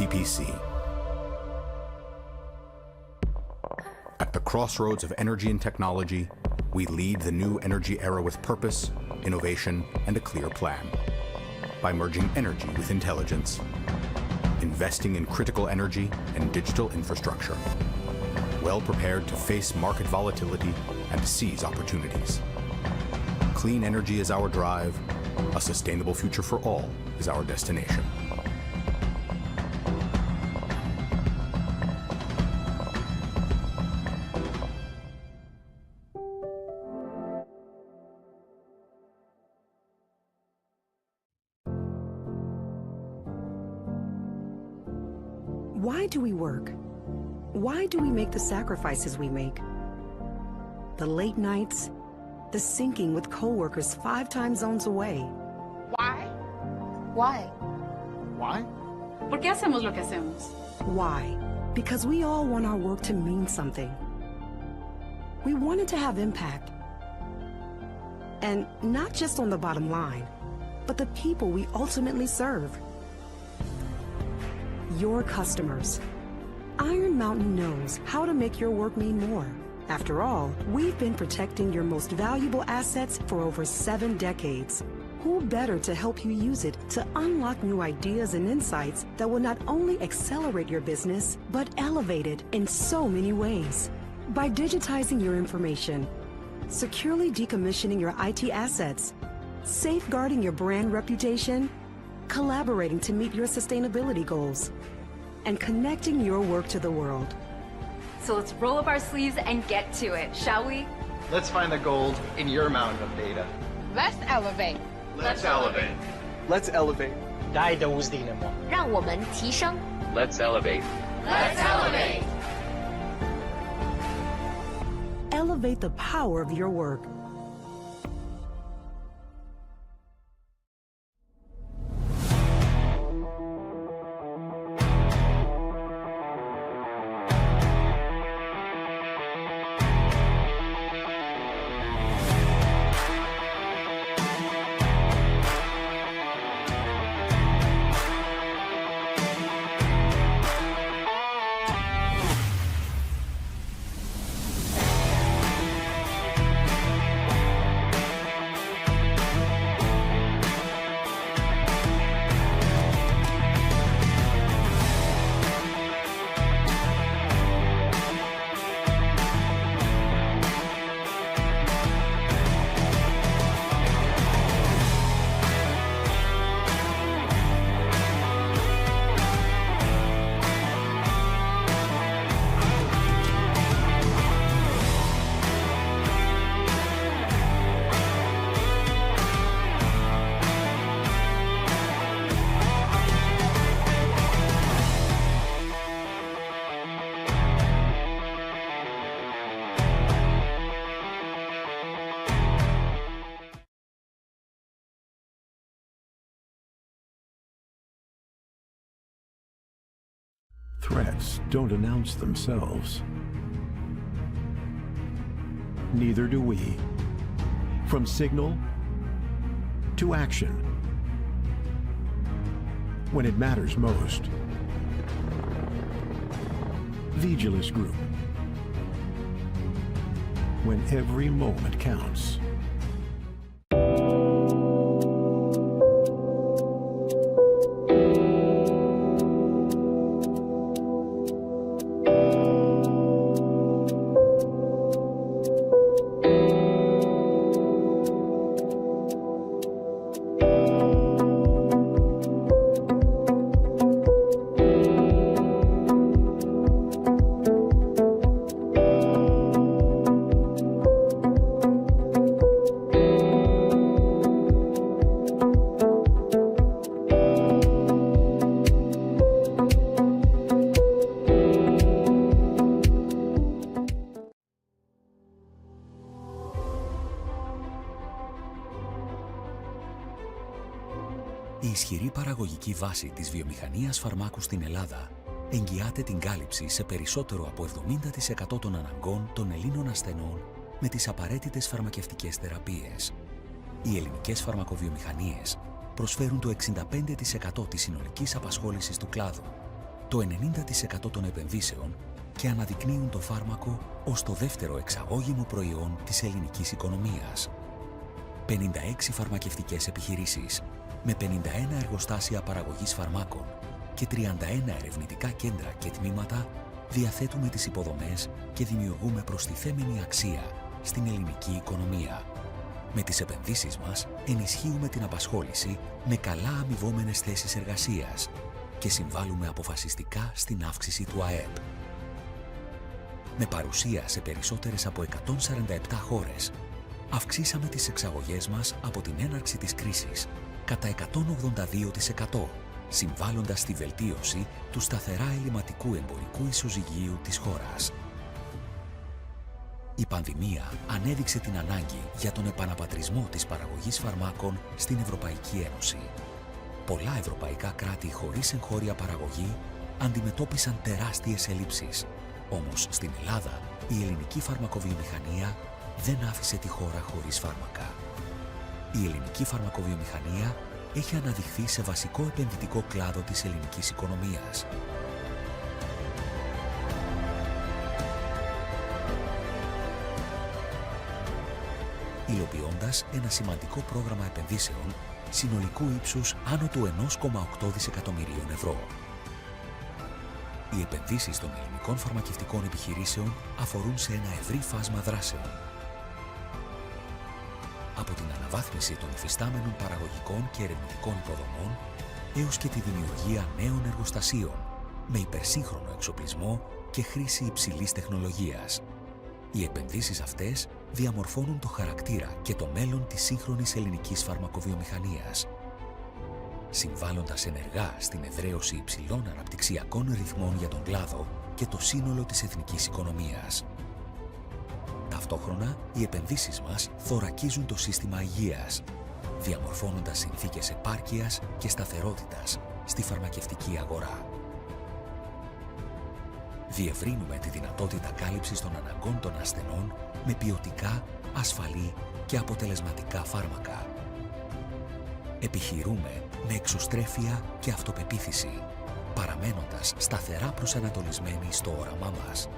PPC. At the crossroads of energy and technology, we lead the new energy era with purpose, innovation, and a clear plan. By merging energy with intelligence, investing in critical energy and digital infrastructure, well prepared to face market volatility and seize opportunities. Clean energy is our drive. A sustainable future for all is our destination. Why do we work? Why do we make the sacrifices we make? The late nights, the syncing with coworkers 5 time zones away. Why? Why? Why? ¿Por qué hacemos lo que hacemos? Why? Because we all want our work to mean something. We want it to have impact. And not just on the bottom line, but the people we ultimately serve. Your customers. Iron Mountain knows how to make your work mean more. After all, we've been protecting your most valuable assets for over 7 decades. Who better to help you use it to unlock new ideas and insights that will not only accelerate your business, but elevate it in so many ways. By digitizing your information, securely decommissioning your IT assets, safeguarding your brand reputation, collaborating to meet your sustainability goals, and connecting your work to the world. So let's roll up our sleeves and get to it, shall we? Let's find the gold in your mountain of data. Let's elevate. Let's elevate. Let's elevate. 大家都是你的梦。让我们提升。 Let's elevate. Let's elevate. Elevate the power of your work. Threats don't announce themselves. Neither do we. From signal to action. When it matters most. Vigilus Group. When every moment counts. Η ισχυρή παραγωγική βάση της βιομηχανίας φαρμάκου στην Ελλάδα εγγυάται την κάλυψη σε περισσότερο από 70% των αναγκών των Ελλήνων ασθενών με τις απαραίτητες φαρμακευτικές θεραπείες. Οι ελληνικές φαρμακοβιομηχανίες προσφέρουν το 65% της συνολικής απασχόλησης του κλάδου, το 90% των επενδύσεων και αναδεικνύουν το φάρμακο ως το δεύτερο εξαγώγημο προϊόν της ελληνικής οικονομίας. 56 φαρμακευτικές επιχειρήσεις με 51 εργοστάσια παραγωγής φαρμάκων και 31 ερευνητικά κέντρα και τμήματα διαθέτουμε τις υποδομές και δημιουργούμε προστιθέμενη αξία στην ελληνική οικονομία. Με τις επενδύσεις μας ενισχύουμε την απασχόληση με καλά αμοιβόμενες θέσεις εργασίας και συμβάλλουμε αποφασιστικά στην αύξηση του ΑΕΠ. Με παρουσία σε περισσότερες από 147 χώρες, αυξήσαμε τις εξαγωγές μας από την έναρξη της κρίσης κατά 182%, συμβάλλοντας στη βελτίωση του σταθερά ελληματικού εμπορικού ισοζυγίου της χώρας. Η πανδημία ανέδειξε την ανάγκη για τον επαναπατρισμό της παραγωγής φαρμάκων στην Ευρωπαϊκή Ένωση. Πολλά ευρωπαϊκά κράτη χωρίς εγχώρια παραγωγή αντιμετώπισαν τεράστιες ελλείψεις. Όμως στην Ελλάδα η ελληνική φαρμακοβιομηχανία δεν άφησε τη χώρα χωρίς φάρμακα. Η ελληνική φαρμακοβιομηχανία έχει αναδειχθεί σε βασικό επενδυτικό κλάδο της ελληνικής οικονομίας. Υλοποιώντας ένα σημαντικό πρόγραμμα επενδύσεων συνολικού ύψους άνω του 1,8 δισεκατομμυρίων ευρώ. Οι επενδύσεις των ελληνικών φαρμακευτικών επιχειρήσεων αφορούν σε ένα ευρύ φάσμα δράσεων. Από την αναβάθμιση των υφιστάμενων παραγωγικών και ερευνητικών υποδομών έως και τη δημιουργία νέων εργοστασίων με υπερσύγχρονο εξοπλισμό και χρήση υψηλής τεχνολογίας. Οι επενδύσεις αυτές διαμορφώνουν το χαρακτήρα και το μέλλον της σύγχρονης ελληνικής φαρμακοβιομηχανίας, συμβάλλοντας ενεργά στην εδραίωση υψηλών αναπτυξιακών ρυθμών για τον κλάδο και το σύνολο της εθνικής οικονομίας. Ταυτόχρονα, οι επενδύσεις μας θωρακίζουν το σύστημα υγείας, διαμορφώνοντας συνθήκες επάρκειας και σταθερότητας στη φαρμακευτική αγορά. Διευρύνουμε τη δυνατότητα κάλυψης των αναγκών των ασθενών με ποιοτικά, ασφαλή και αποτελεσματικά φάρμακα. Επιχειρούμε με εξωστρέφεια και αυτοπεποίθηση, παραμένοντας σταθερά προσανατολισμένοι στο όραμά μας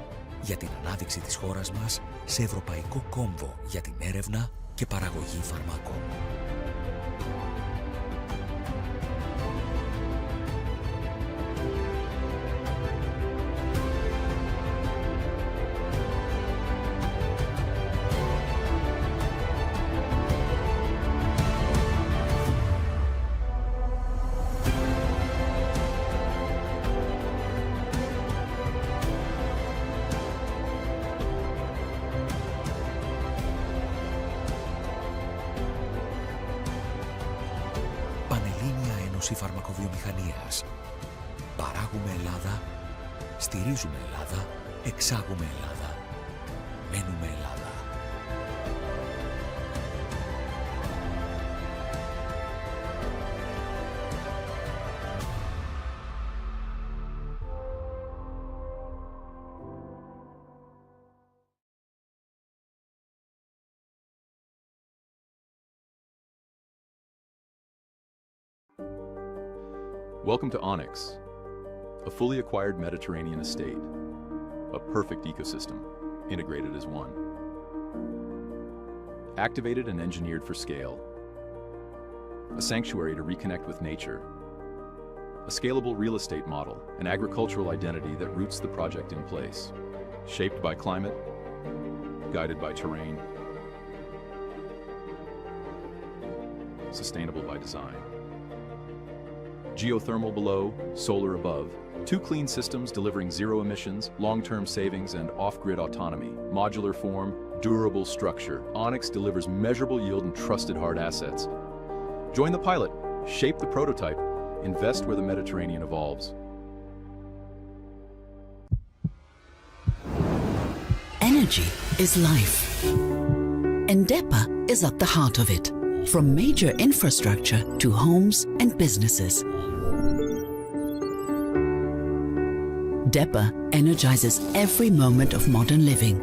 για την ανάδειξη της χώρας μας σε ευρωπαϊκό κόμβο για την έρευνα και παραγωγή φαρμάκων. Φαρμακοβιομηχανίας. Παράγουμε Ελλάδα, στηρίζουμε Ελλάδα, εξάγουμε Ελλάδα, μένουμε Ελλάδα. Welcome to Onyx, a fully acquired Mediterranean estate, a perfect ecosystem, integrated as one. Activated and engineered for scale, a sanctuary to reconnect with nature, a scalable real estate model, an agricultural identity that roots the project in place, shaped by climate, guided by terrain, sustainable by design. Geothermal below, solar above. Two clean systems delivering zero emissions, long-term savings, and off-grid autonomy. Modular form, durable structure. Onyx delivers measurable yield and trusted hard assets. Join the pilot, shape the prototype, invest where the Mediterranean evolves. Energy is life, and DEPA is at the heart of it. From major infrastructure to homes and businesses, DEPA energizes every moment of modern living.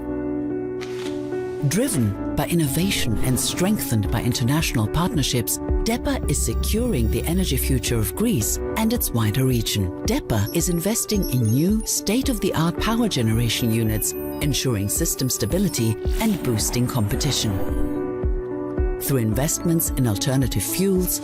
Driven by innovation and strengthened by international partnerships, DEPA is securing the energy future of Greece and its wider region. DEPA is investing in new, state-of-the-art power generation units, ensuring system stability and boosting competition. Through investments in alternative fuels,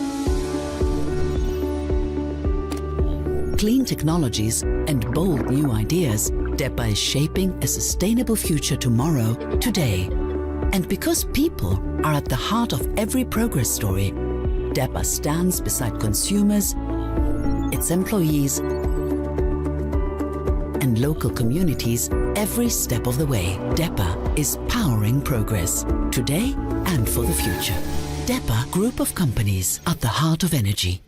clean technologies, and bold new ideas, DEPA is shaping a sustainable future tomorrow, today. And because people are at the heart of every progress story, DEPA stands beside consumers, its employees, and local communities every step of the way. DEPA is powering progress, today and for the future. DEPA Group of Companies at the heart of energy.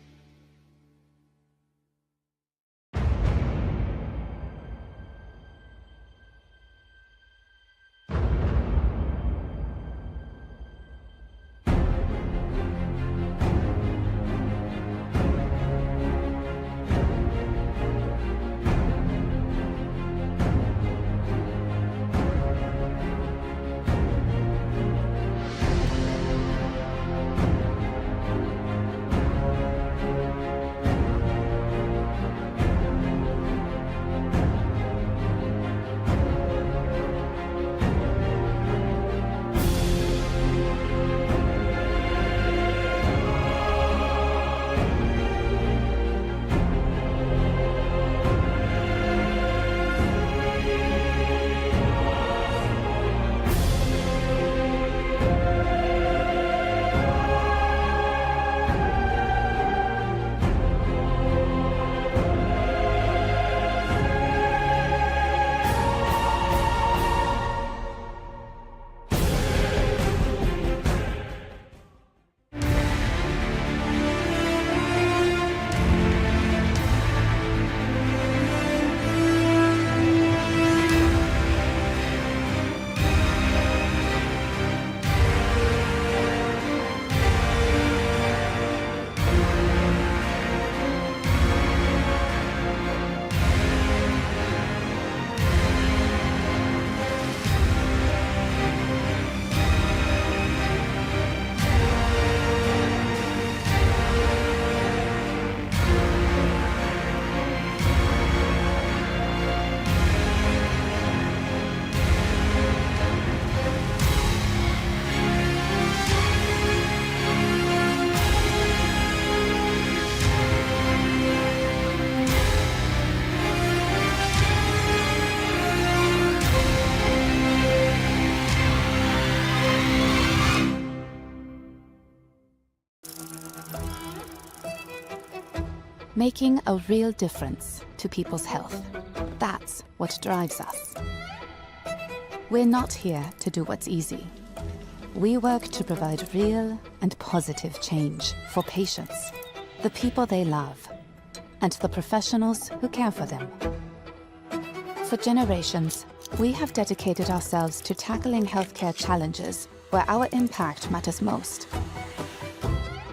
Making a real difference to people's health. That's what drives us. We're not here to do what's easy. We work to provide real and positive change for patients, the people they love, and the professionals who care for them. For generations, we have dedicated ourselves to tackling healthcare challenges where our impact matters most.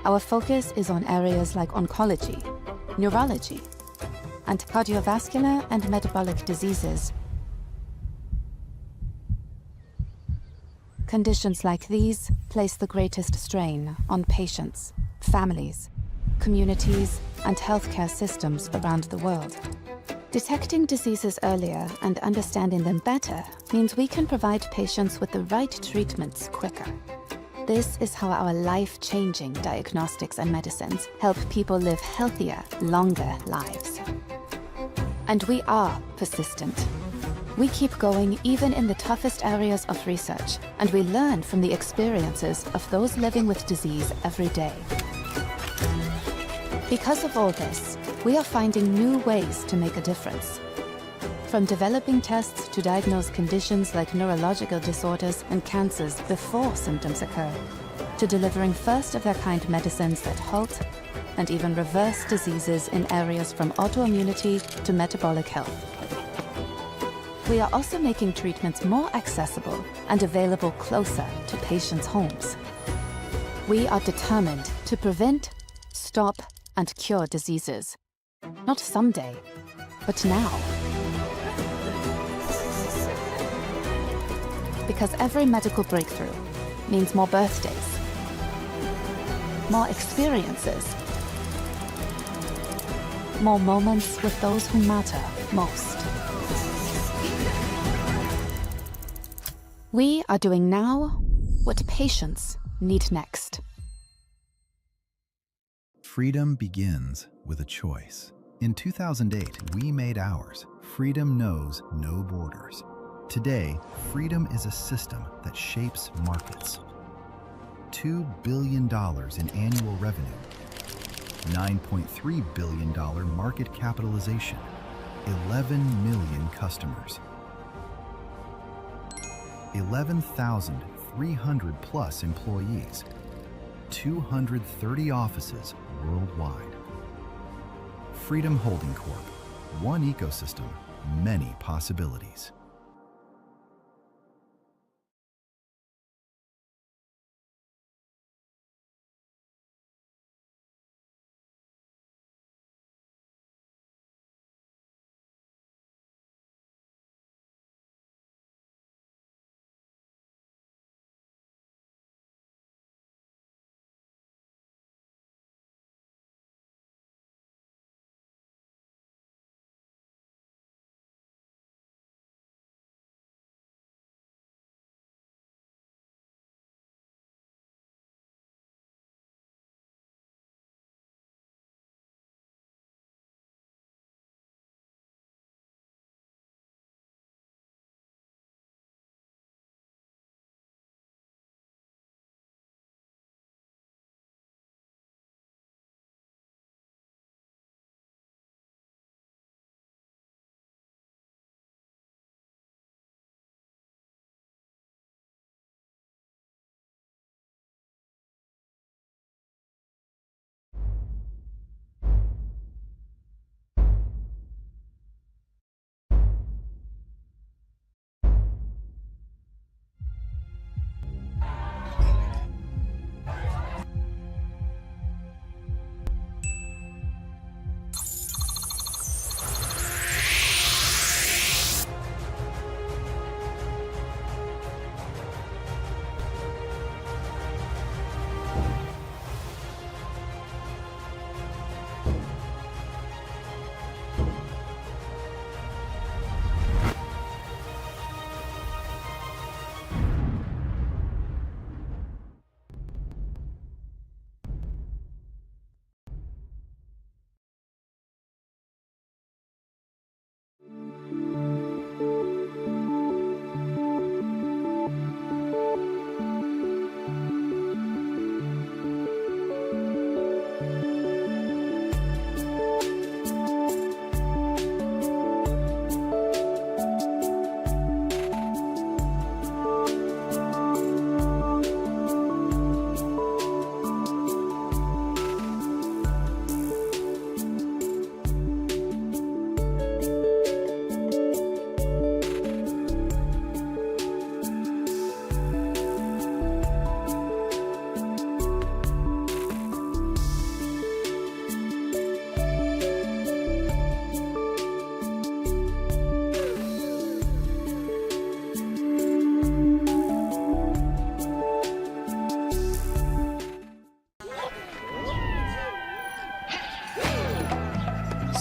Our focus is on areas like oncology, neurology, and cardiovascular and metabolic diseases. Conditions like these place the greatest strain on patients, families, communities, and healthcare systems around the world. Detecting diseases earlier and understanding them better means we can provide patients with the right treatments quicker. This is how our life-changing diagnostics and medicines help people live healthier, longer lives. And we are persistent. We keep going even in the toughest areas of research, and we learn from the experiences of those living with disease every day. Because of all this, we are finding new ways to make a difference. From developing tests to diagnose conditions like neurological disorders and cancers before symptoms occur, to delivering first-of-their-kind medicines that halt and even reverse diseases in areas from autoimmunity to metabolic health. We are also making treatments more accessible and available closer to patients' homes. We are determined to prevent, stop, and cure diseases. Not someday, but now. Because every medical breakthrough, means more birthdays, more experiences, more moments with those who matter most. We are doing now what patients need next. Freedom begins with a choice. In 2008, we made ours. Freedom knows no borders. Today, freedom is a system that shapes markets. $2 billion in annual revenue, $9.3 billion market capitalization, 11 million customers, 11,300 plus employees, 230 offices worldwide. Freedom Holding Corp. One ecosystem, many possibilities.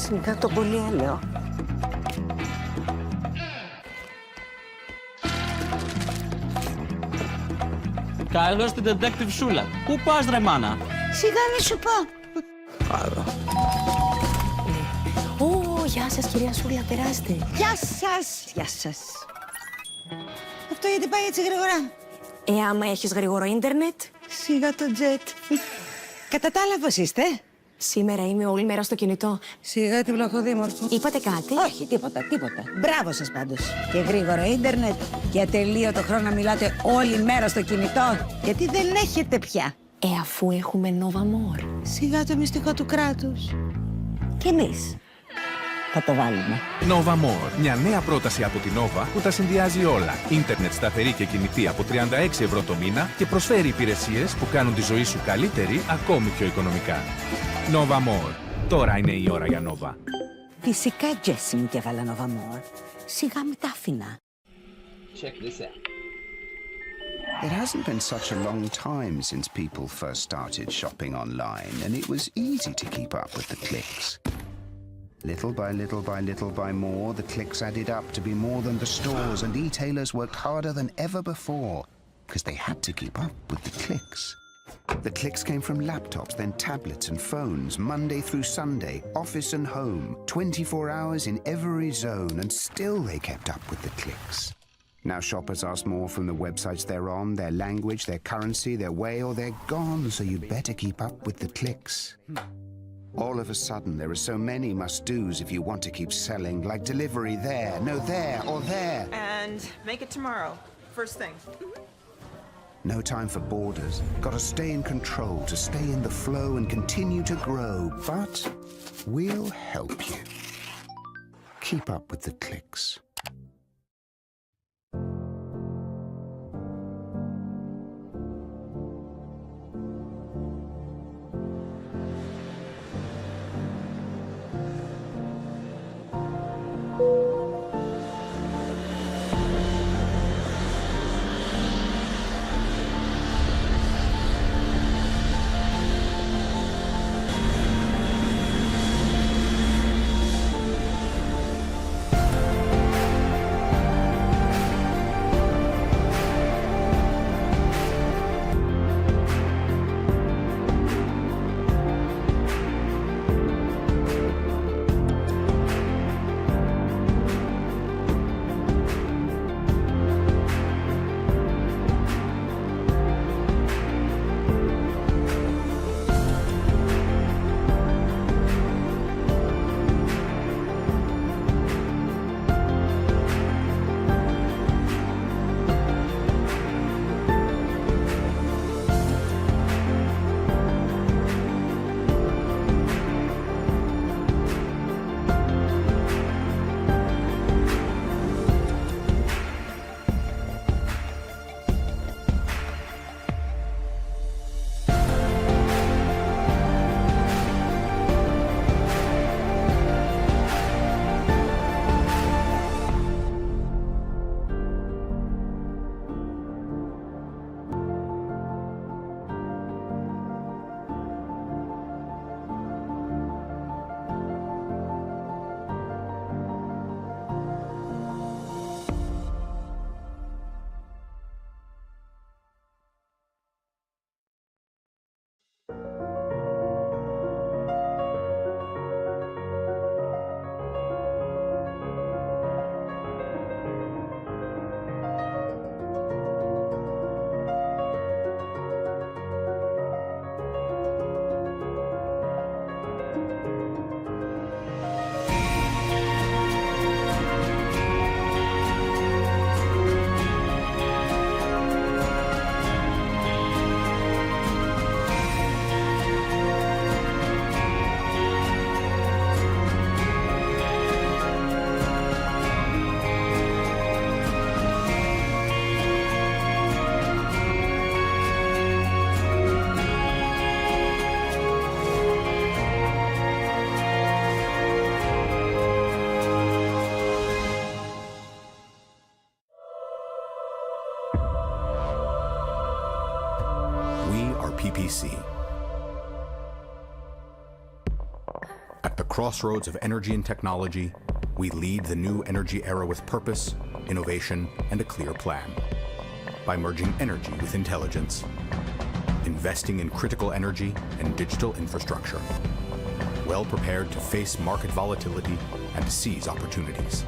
Σιγά το πολύ έλαιο. Καλώς την detective Σούλα. Πού πας ρε μάνα? Σιγά να σου πω. Άρα. Ω, γεια σας κυρία Σούλα, περάστε. Γεια σας. Γεια σας. Αυτό γιατί πάει έτσι γρήγορα? Άμα έχεις γρήγορο ίντερνετ. Σιγά το τζετ. Κατά τα άλλα πώς είστε? Σήμερα είμαι όλη μέρα στο κινητό. Σιγά την βλαχοδήμορφο. Είπατε κάτι? Όχι, τίποτα. Μπράβο σας πάντως. Και γρήγορο ίντερνετ και ατελείωτο χρόνο να μιλάτε όλη μέρα στο κινητό. Γιατί δεν έχετε πια. Αφού έχουμε Nova More. Σιγά το μυστικό του κράτους. Και εμείς θα το βάλουμε. Nova More. Μια νέα πρόταση από την Nova που τα συνδυάζει όλα. Ίντερνετ σταθερή και κινητή από 36 ευρώ το μήνα και προσφέρει υπηρεσίες που κάνουν τη ζωή σου καλύτερη ακόμη πιο οικονομικά. Nova More. Τώρα είναι η ώρα για Nova. Φυσικά, Τζέσι μου, και έβαλα Nova More. Σιγά μην τα άφηνα. Check this out. It hasn't been such a long time since people first started shopping online, and it was easy to keep up with the clicks. Little by little by little by more, the clicks added up to be more than the stores, and e-tailers worked harder than ever before because they had to keep up with the clicks. The clicks came from laptops, then tablets and phones, Monday through Sunday, office and home, 24 hours in every zone, and still they kept up with the clicks. Now shoppers ask more from the websites they're on, their language, their currency, their way, or they're gone, so you better keep up with the clicks. All of a sudden, there are so many must-dos if you want to keep selling, like delivery there, no there, or there. And make it tomorrow, first thing. No time for borders. Gotta stay in control to stay in the flow and continue to grow, but we'll help you. Keep up with the clicks. PPC. At the crossroads of energy and technology, we lead the new energy era with purpose, innovation, and a clear plan. By merging energy with intelligence, investing in critical energy and digital infrastructure, well prepared to face market volatility and to seize opportunities.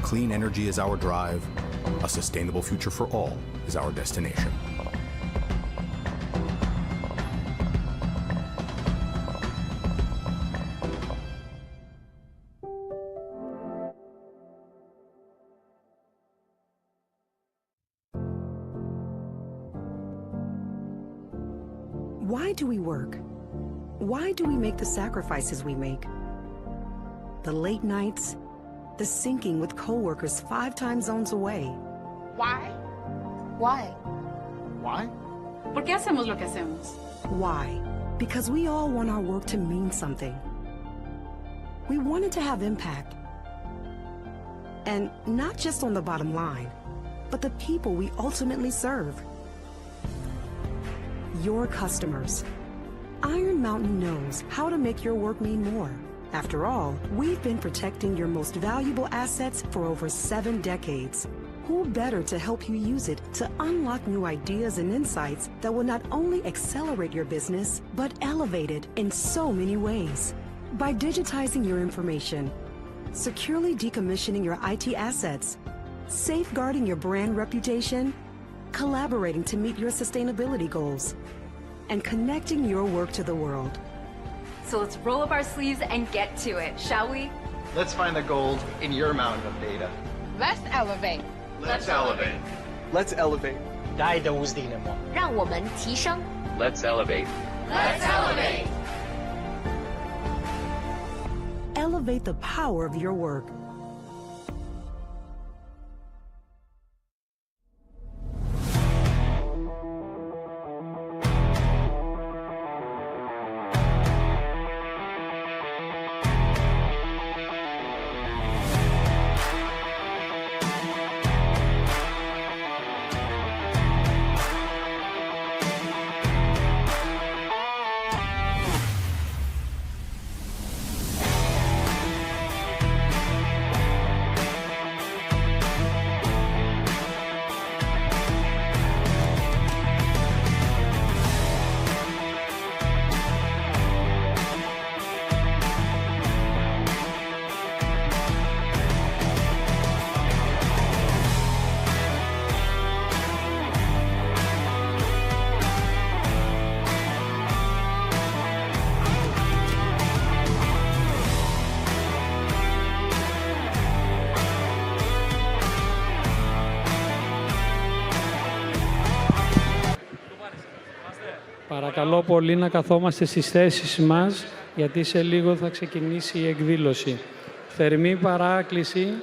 Clean energy is our drive. A sustainable future for all is our destination. Why do we work? Why do we make the sacrifices we make? The late nights, the syncing with coworkers 5 time zones away. Why? Why? Why? ¿Por qué hacemos lo que hacemos? Why? Because we all want our work to mean something. We want it to have impact. And not just on the bottom line, but the people we ultimately serve. Your customers. Iron Mountain knows how to make your work mean more. After all, we've been protecting your most valuable assets for over 7 decades. Who better to help you use it to unlock new ideas and insights that will not only accelerate your business, but elevate it in so many ways. By digitizing your information, securely decommissioning your IT assets, safeguarding your brand reputation, collaborating to meet your sustainability goals, and connecting your work to the world. So let's roll up our sleeves and get to it, shall we? Let's find the gold in your mountain of data. Let's elevate. Let's elevate. Let's elevate. 大家都是的嘛。让我们提升。Let's elevate. Let's elevate. Elevate the power of your work. Παρακαλώ πολύ να καθόμαστε στις θέσεις μας, γιατί σε λίγο θα ξεκινήσει η εκδήλωση. Θερμή παράκληση.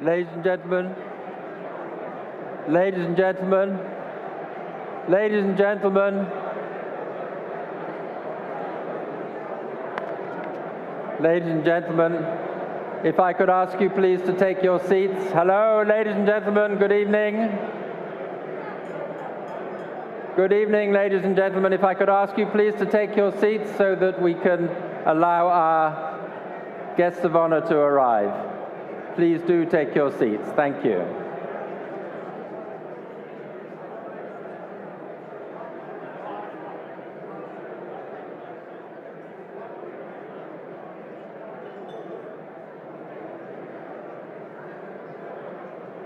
Ladies and gentlemen, ladies and gentlemen, ladies and gentlemen, ladies and gentlemen, if I could ask you please to take your seats. Hello, ladies and gentlemen, good evening. Good evening, ladies and gentlemen. If I could ask you please to take your seats so that we can allow our guests of honor to arrive. Please do take your seats. Thank you.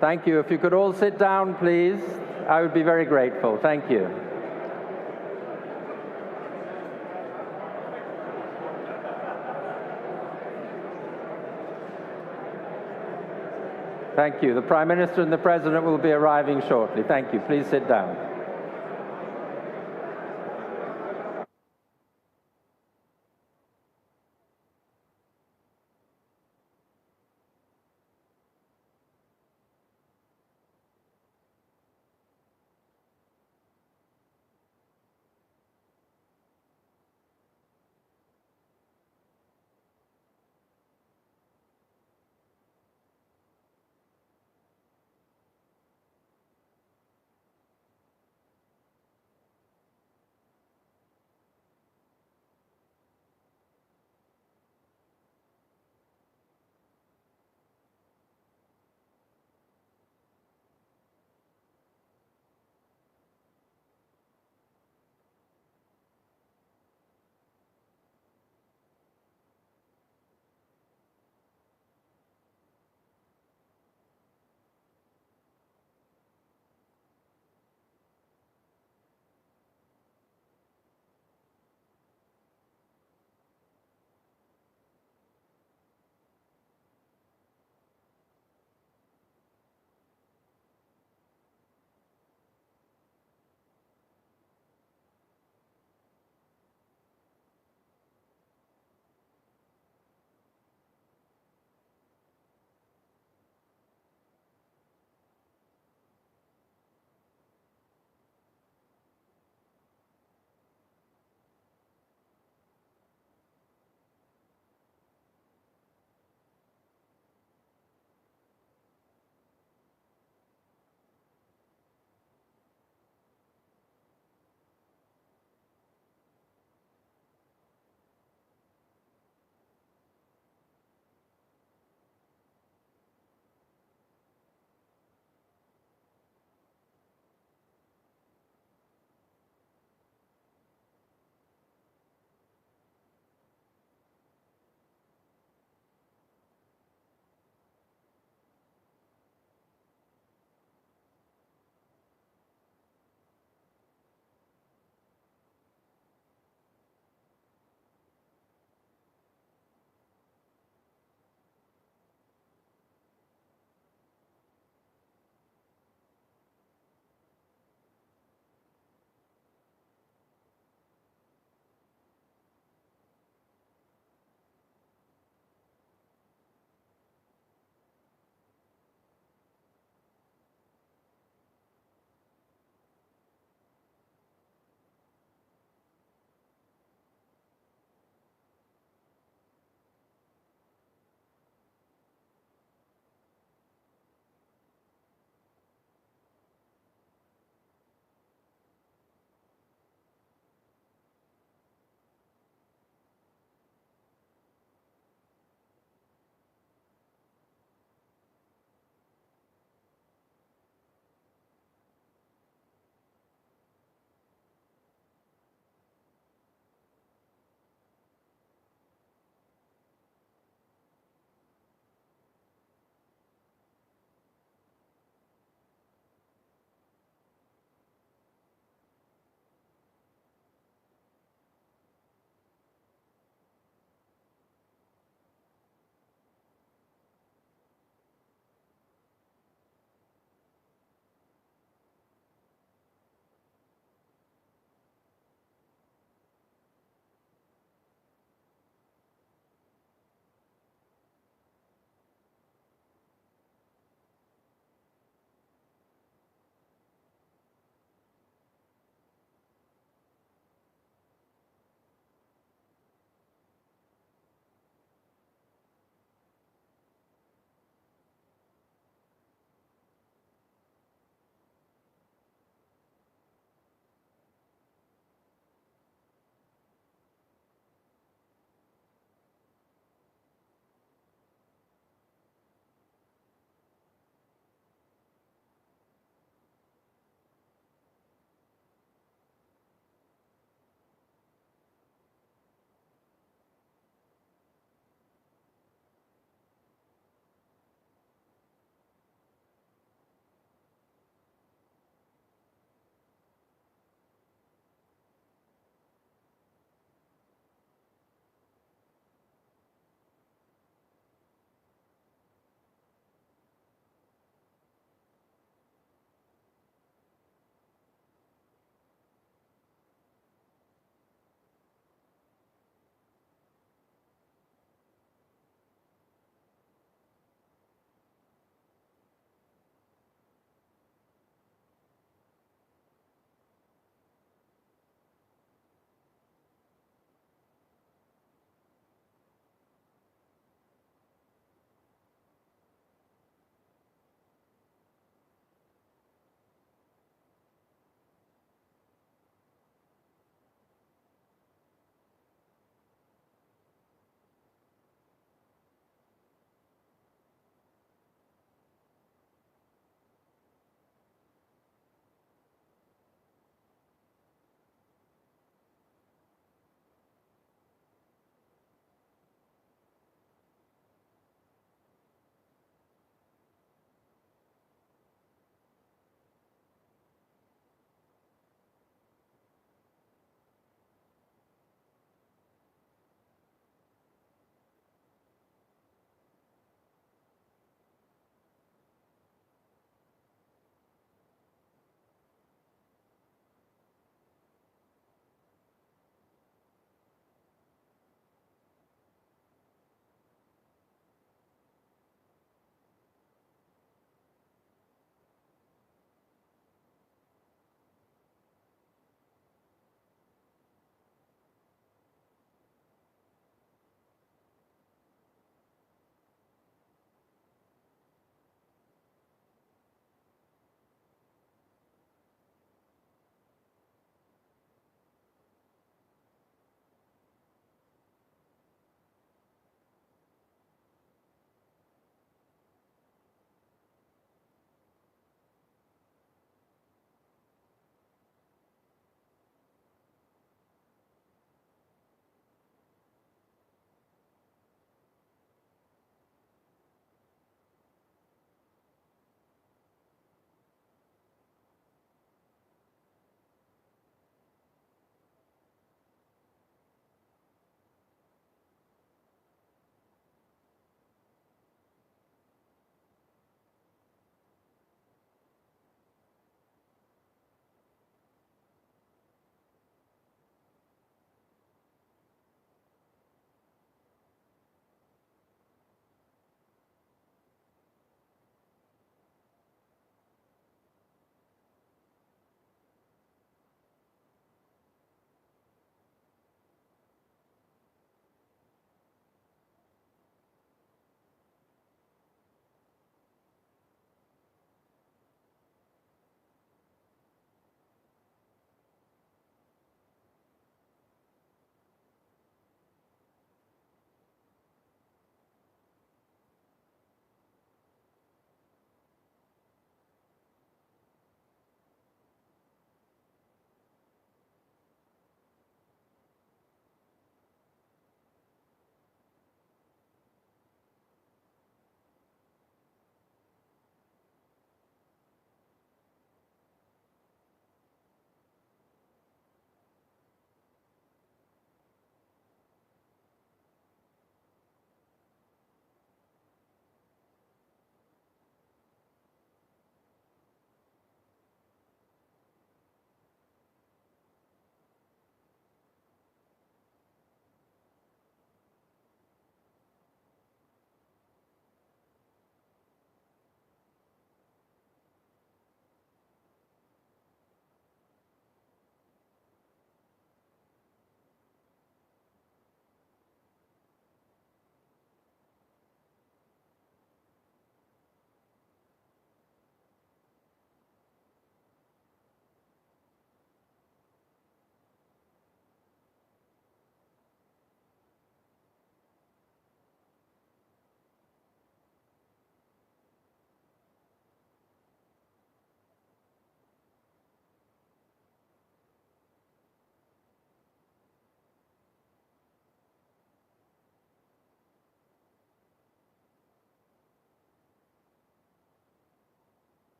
Thank you. If you could all sit down, please, I would be very grateful. Thank you. Thank you. The Prime Minister and the President will be arriving shortly. Thank you. Please sit down.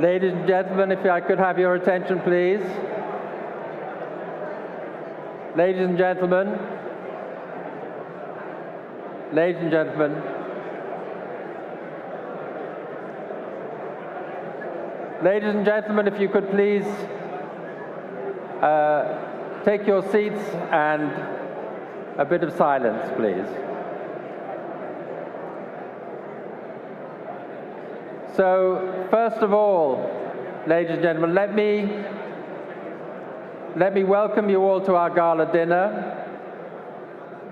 Ladies and gentlemen, if I could have your attention, please. Ladies and gentlemen. Ladies and gentlemen. Ladies and gentlemen, if you could please take your seats and a bit of silence, please. So, first of all, ladies and gentlemen, let me welcome you all to our gala dinner.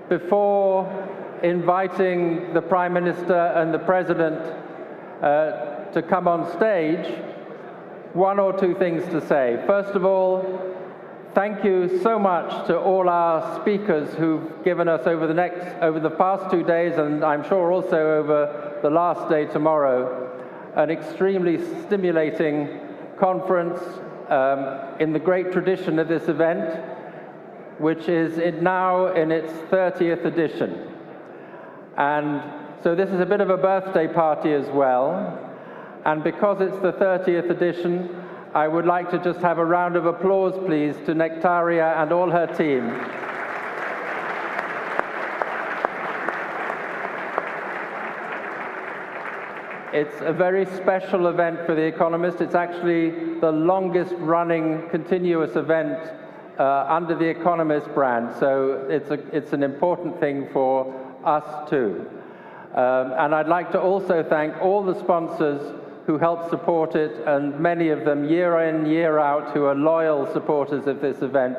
Before inviting the Prime Minister and the President to come on stage, one or two things to say. First of all, thank you so much to all our speakers who've given us over the past 2 days, and I'm sure also over the last day tomorrow, an extremely stimulating conference in the great tradition of this event, which is now in its 30th edition. And so this is a bit of a birthday party as well. And because it's the 30th edition, I would like to just have a round of applause, please, to Nectaria and all her team. It's a very special event for The Economist. It's actually the longest running continuous event under The Economist brand. So it's an important thing for us too. And I'd like to also thank all the sponsors who help support it, and many of them year in, year out, who are loyal supporters of this event,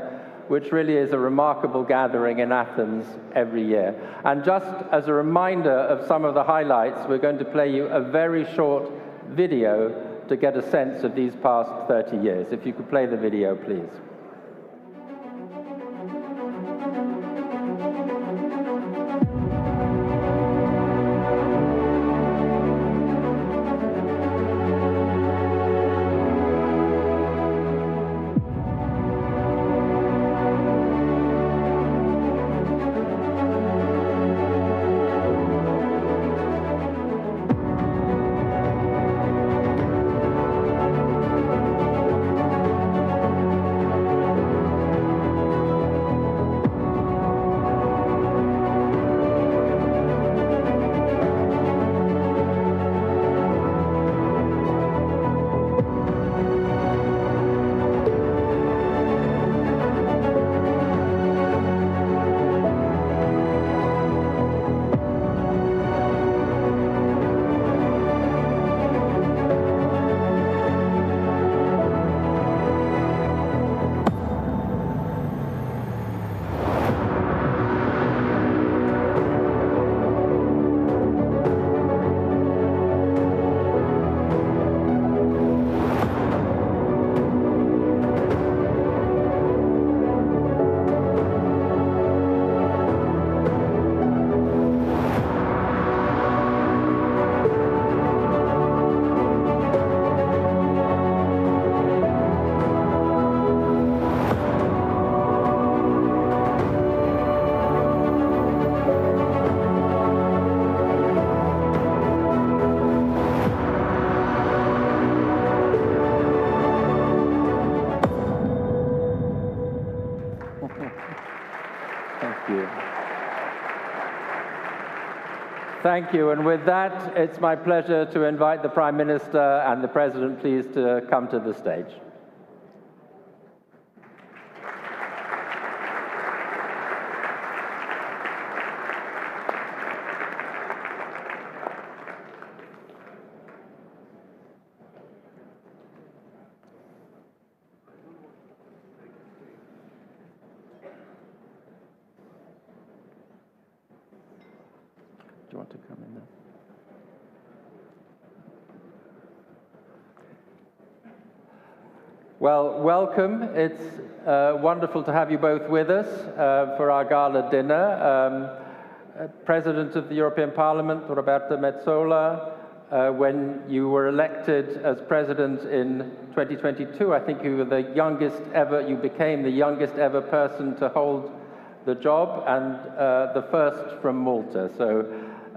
which really is a remarkable gathering in Athens every year. And just as a reminder of some of the highlights, we're going to play you a very short video to get a sense of these past 30 years. If you could play the video, please. Thank you. And with that, it's my pleasure to invite the Prime Minister and the President, please, to come to the stage. Do you want to come in there? Well, welcome. It's wonderful to have you both with us for our gala dinner. President of the European Parliament, Roberta Metsola, when you were elected as president in 2022, I think you were the youngest ever, you became the youngest ever person to hold the job, and the first from Malta. So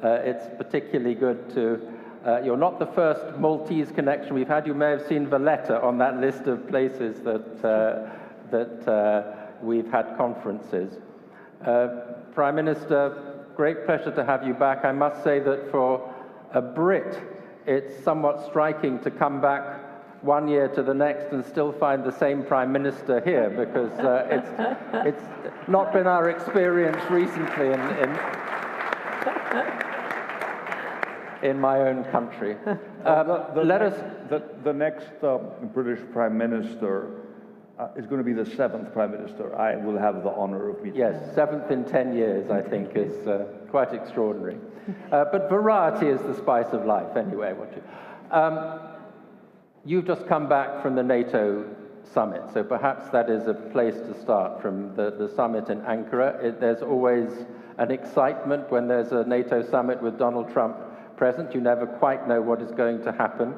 it's particularly good to You're not the first Maltese connection we've had. You may have seen Valletta on that list of places that we've had conferences. Prime Minister, great pleasure to have you back. I must say that for a Brit, it's somewhat striking to come back one year to the next and still find the same Prime Minister here, because it's not been our experience recently in my own country. The next British Prime Minister is going to be the 7th Prime Minister I will have the honor of meeting. Yes, 7th in 10 years, I think, is quite extraordinary. But variety is the spice of life, anyway. You've just come back from the NATO summit, so perhaps that is a place to start, from the summit in Ankara. There's always an excitement when there's a NATO summit with Donald Trump present. You never quite know what is going to happen.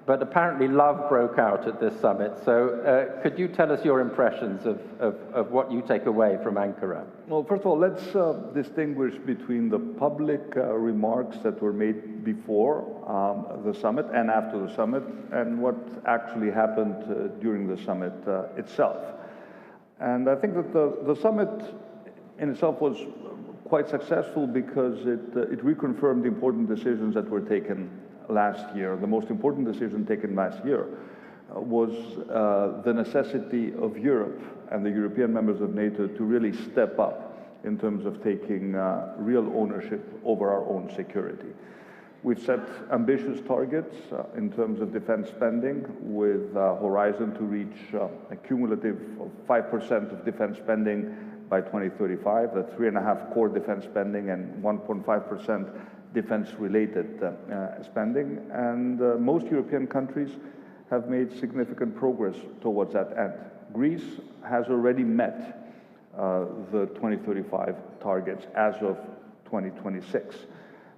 But apparently love broke out at this summit. So could you tell us your impressions of what you take away from Ankara? Well, first of all, let's distinguish between the public remarks that were made before the summit and after the summit, and what actually happened during the summit itself. And I think that the summit in itself was quite successful because it reconfirmed the important decisions that were taken last year. The most important decision taken last year was the necessity of Europe and the European members of NATO to really step up in terms of taking real ownership over our own security. We've set ambitious targets in terms of defense spending, with Horizon to reach a cumulative of 5% of defense spending by 2035, that's 3.5% core defense spending and 1.5% defense-related spending, and most European countries have made significant progress towards that end. Greece has already met the 2035 targets as of 2026,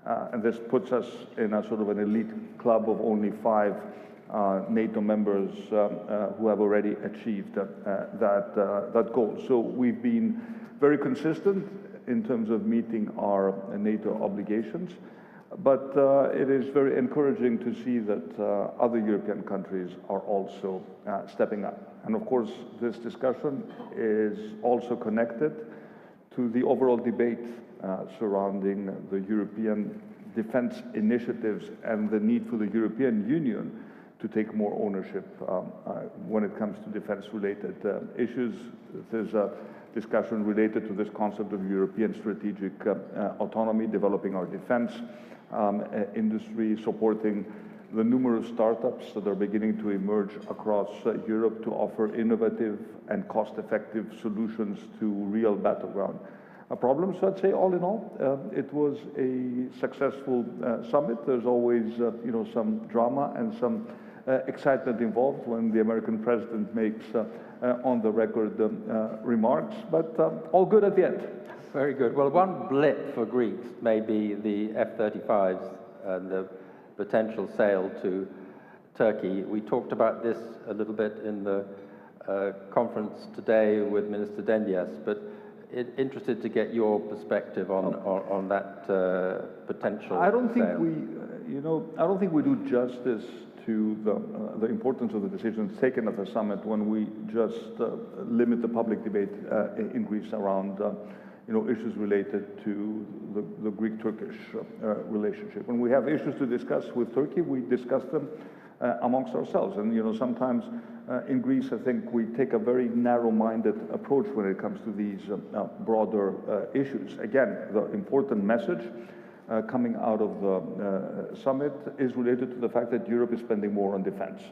and this puts us in a sort of an elite club of only 5 NATO members who have already achieved that goal. So we've been very consistent in terms of meeting our NATO obligations, but it is very encouraging to see that other European countries are also stepping up. And of course, this discussion is also connected to the overall debate surrounding the European defense initiatives and the need for the European Union to take more ownership when it comes to defense-related issues. There's a discussion related to this concept of European strategic autonomy, developing our defense industry, supporting the numerous startups that are beginning to emerge across Europe to offer innovative and cost-effective solutions to real battleground problems. So I'd say, all in all, it was a successful summit. There's always, some drama and some excitement involved when the American president makes on-the-record remarks, but all good at the end. Very good. Well, one blip for Greeks may be the F-35s and the potential sale to Turkey. We talked about this a little bit in the conference today with Minister Denyas, but interested to get your perspective on that potential I don't think sale. I don't think we do justice to the importance of the decisions taken at the summit when we just limit the public debate in Greece around issues related to the Greek-Turkish relationship. When we have issues to discuss with Turkey, we discuss them amongst ourselves. And sometimes in Greece, I think we take a very narrow-minded approach when it comes to these broader issues. Again, the important message coming out of the summit is related to the fact that Europe is spending more on defense.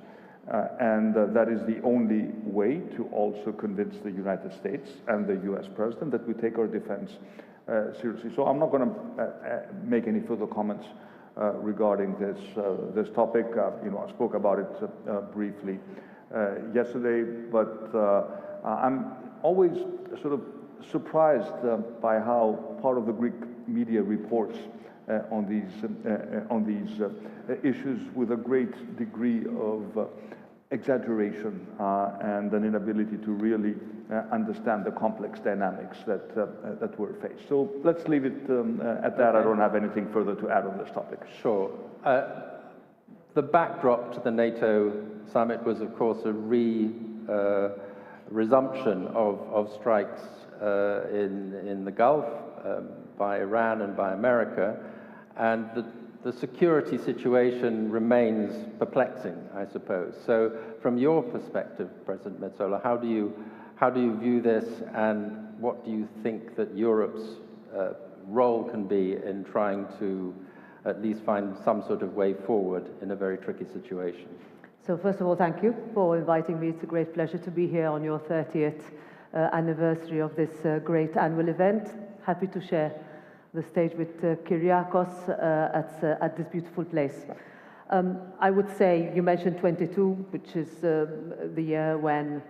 And that is the only way to also convince the United States and the US president that we take our defense seriously. So I'm not going to make any further comments regarding this topic. I spoke about it briefly yesterday, but I'm always sort of surprised by how part of the Greek media reports on these issues with a great degree of exaggeration and an inability to really understand the complex dynamics that we're faced. So let's leave it at that. I don't have anything further to add on this topic. Sure. The backdrop to the NATO summit was, of course, a resumption of strikes in the Gulf by Iran and by America, and the security situation remains perplexing, I suppose. So, from your perspective, President Metsola, how do you view this, and what do you think that Europe's role can be in trying to at least find some sort of way forward in a very tricky situation? So first of all, thank you for inviting me. It's a great pleasure to be here on your 30th anniversary of this great annual event. Happy to share the stage with Kyriakos at this beautiful place. I would say, you mentioned 22, which is the year when,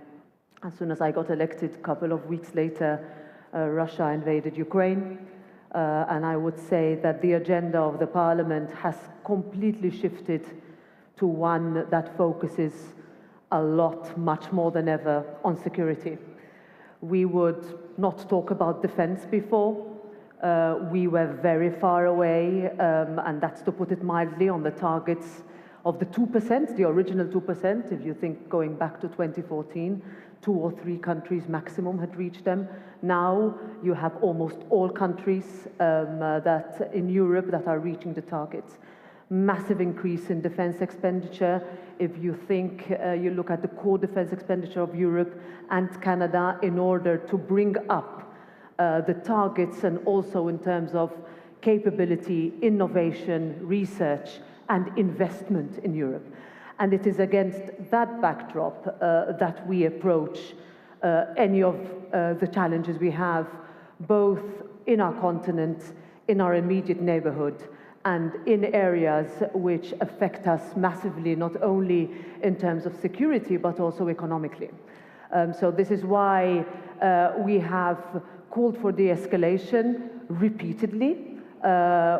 as soon as I got elected, a couple of weeks later, Russia invaded Ukraine. And I would say that the agenda of the Parliament has completely shifted to one that focuses a lot, much more than ever, on security. We would not talk about defense before. We were very far away, and that's to put it mildly, on the targets of the 2%, the original 2%. If you think going back to 2014, 2 or 3 countries maximum had reached them. Now you have almost all countries that in Europe that are reaching the targets. Massive increase in defense expenditure. If you think, you look at the core defense expenditure of Europe and Canada in order to bring up the targets, and also in terms of capability, innovation, research, and investment in Europe. And it is against that backdrop that we approach any of the challenges we have, both in our continent, in our immediate neighborhood, and in areas which affect us massively, not only in terms of security, but also economically. So this is why we have called for de-escalation repeatedly.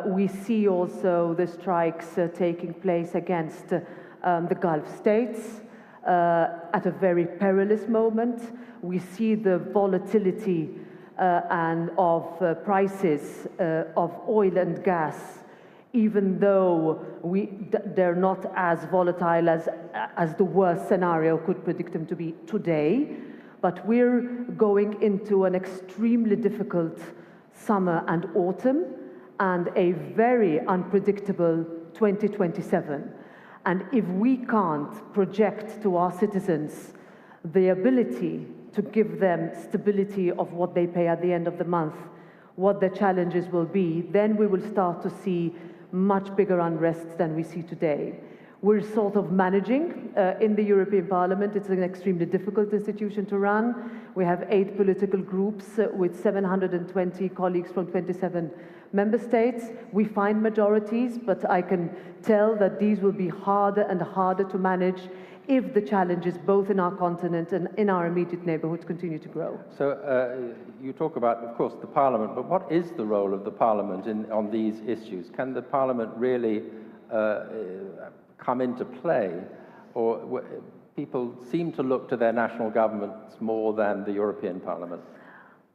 We see also the strikes taking place against the Gulf states at a very perilous moment. We see the volatility and of prices of oil and gas, even though they're not as volatile as the worst scenario could predict them to be today. But we're going into an extremely difficult summer and autumn, and a very unpredictable 2027. And if we can't project to our citizens the ability to give them stability of what they pay at the end of the month, what the challenges will be, then we will start to see much bigger unrest than we see today. We're sort of managing in the European Parliament. It's an extremely difficult institution to run. We have 8 political groups with 720 colleagues from 27 member states. We find majorities, but I can tell that these will be harder and harder to manage if the challenges both in our continent and in our immediate neighborhoods continue to grow. So you talk about, of course, the Parliament, but what is the role of the Parliament on these issues? Can the Parliament really come into play, or people seem to look to their national governments more than the European Parliament?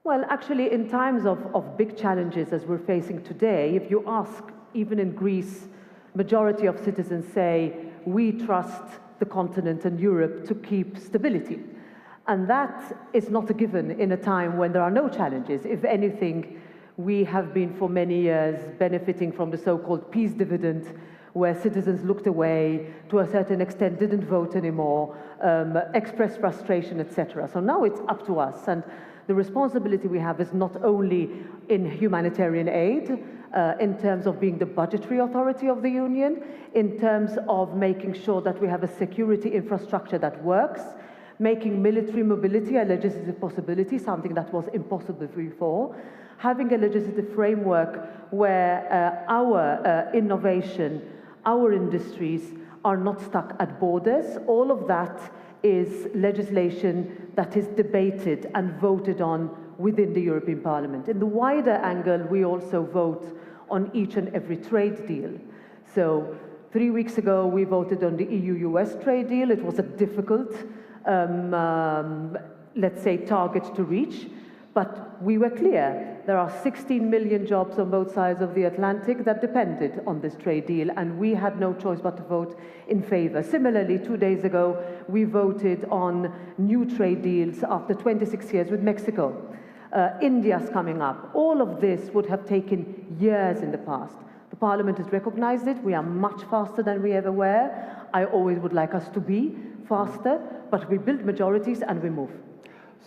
Well, actually, in times of big challenges as we're facing today, if you ask, even in Greece, majority of citizens say, we trust the continent and Europe to keep stability. And that is not a given in a time when there are no challenges. If anything, we have been for many years benefiting from the so-called peace dividend, where citizens looked away, to a certain extent didn't vote anymore, expressed frustration, etc. So now it's up to us. And the responsibility we have is not only in humanitarian aid, in terms of being the budgetary authority of the Union, in terms of making sure that we have a security infrastructure that works, making military mobility a legislative possibility, something that was impossible before, having a legislative framework where our innovation, our industries are not stuck at borders. All of that is legislation that is debated and voted on within the European Parliament. In the wider angle, we also vote on each and every trade deal. So 3 weeks ago, we voted on the EU-US trade deal. It was a difficult, let's say, target to reach, but we were clear There are 16 million jobs on both sides of the Atlantic that depended on this trade deal, and we had no choice but to vote in favor. Similarly, 2 days ago, we voted on new trade deals after 26 years with Mexico. India's coming up. All of this would have taken years in the past. The Parliament has recognized it. We are much faster than we ever were. I always would like us to be faster, but we build majorities and we move.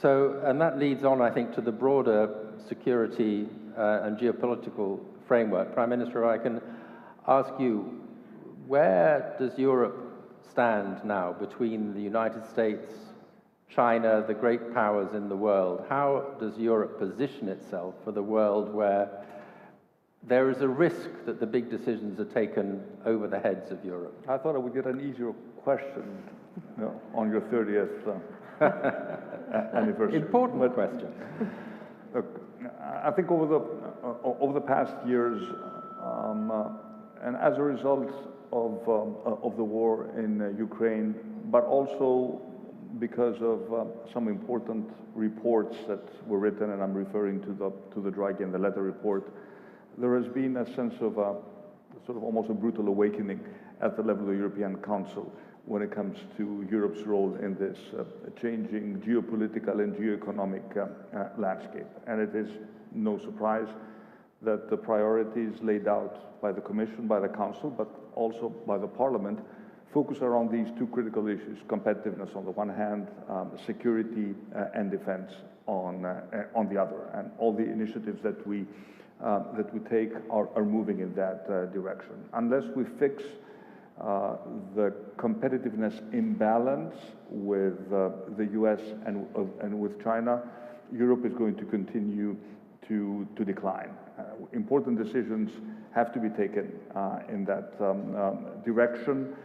So, and that leads on, I think, to the broader security and geopolitical framework. Prime Minister, I can ask you, where does Europe stand now between the United States, China, the great powers in the world? How does Europe position itself for the world where there is a risk that the big decisions are taken over the heads of Europe? I thought I would get an easier question on your 30th anniversary. Important question. Look, I think over the past years, and as a result of the war in Ukraine, but also because of some important reports that were written, and I'm referring to the Draghi and the letter report, there has been a sense of sort of almost a brutal awakening at the level of the European Council when it comes to Europe's role in this changing geopolitical and geoeconomic landscape. And it is no surprise that the priorities laid out by the Commission, by the Council, but also by the Parliament, focus around these two critical issues: competitiveness on the one hand, security and defense on the other. And all the initiatives that we take are moving in that direction. Unless we fix the competitiveness imbalance with the US and with China, Europe is going to continue to decline. Important decisions have to be taken in that direction.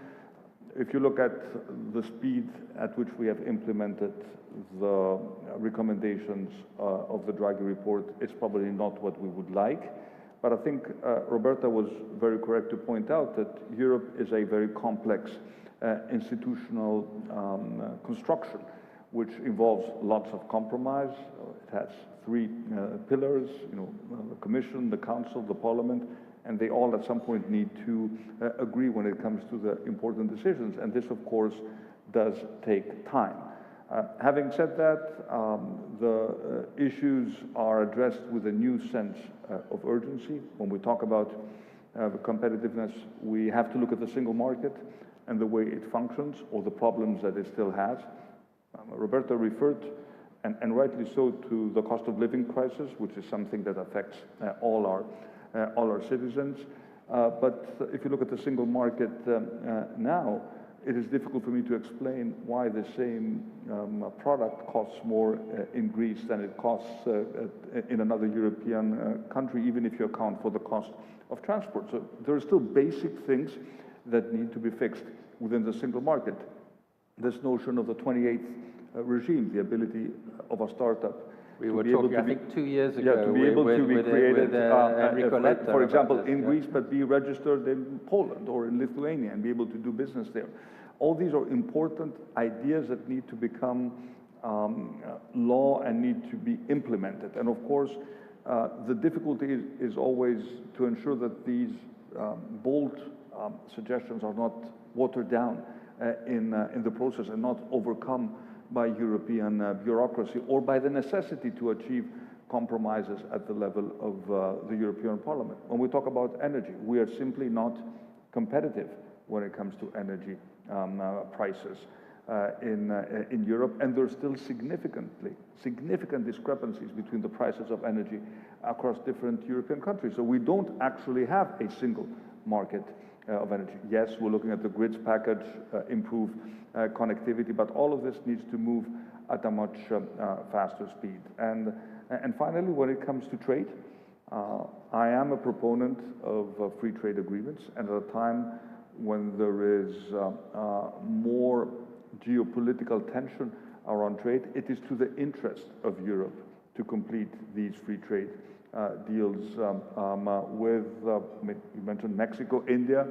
If you look at the speed at which we have implemented the recommendations of the Draghi report, it's probably not what we would like. But I think Roberta was very correct to point out that Europe is a very complex institutional construction, which involves lots of compromise. It has three pillars, the Commission, the Council, the Parliament, and they all at some point need to agree when it comes to the important decisions. And this, of course, does take time. Having said that, the issues are addressed with a new sense of urgency. When we talk about competitiveness, we have to look at the single market and the way it functions, or the problems that it still has. Roberta referred, and rightly so, to the cost of living crisis, which is something that affects all our citizens. But if you look at the single market now, it is difficult for me to explain why the same product costs more in Greece than it costs in another European country, even if you account for the cost of transport. So there are still basic things that need to be fixed within the single market. This notion of the 28th regime, the ability of a startup. We were talking, I think, 2 years ago. Yeah, to be able to be created, for example, in Greece, yeah. but be registered in Poland or in Lithuania and be able to do business there. All these are important ideas that need to become law and need to be implemented. And of course, the difficulty is always to ensure that these bold suggestions are not watered down in the process and not overcome by European bureaucracy or by the necessity to achieve compromises at the level of the European Parliament. When we talk about energy, we are simply not competitive when it comes to energy prices in Europe, and there are still significant discrepancies between the prices of energy across different European countries. So we don't actually have a single market of energy. Yes, we're looking at the grids package, improve connectivity, but all of this needs to move at a much faster speed. And finally, when it comes to trade, I am a proponent of free trade agreements, and at a time when there is more geopolitical tension around trade, it is to the interest of Europe to complete these free trade deals with, you mentioned Mexico. India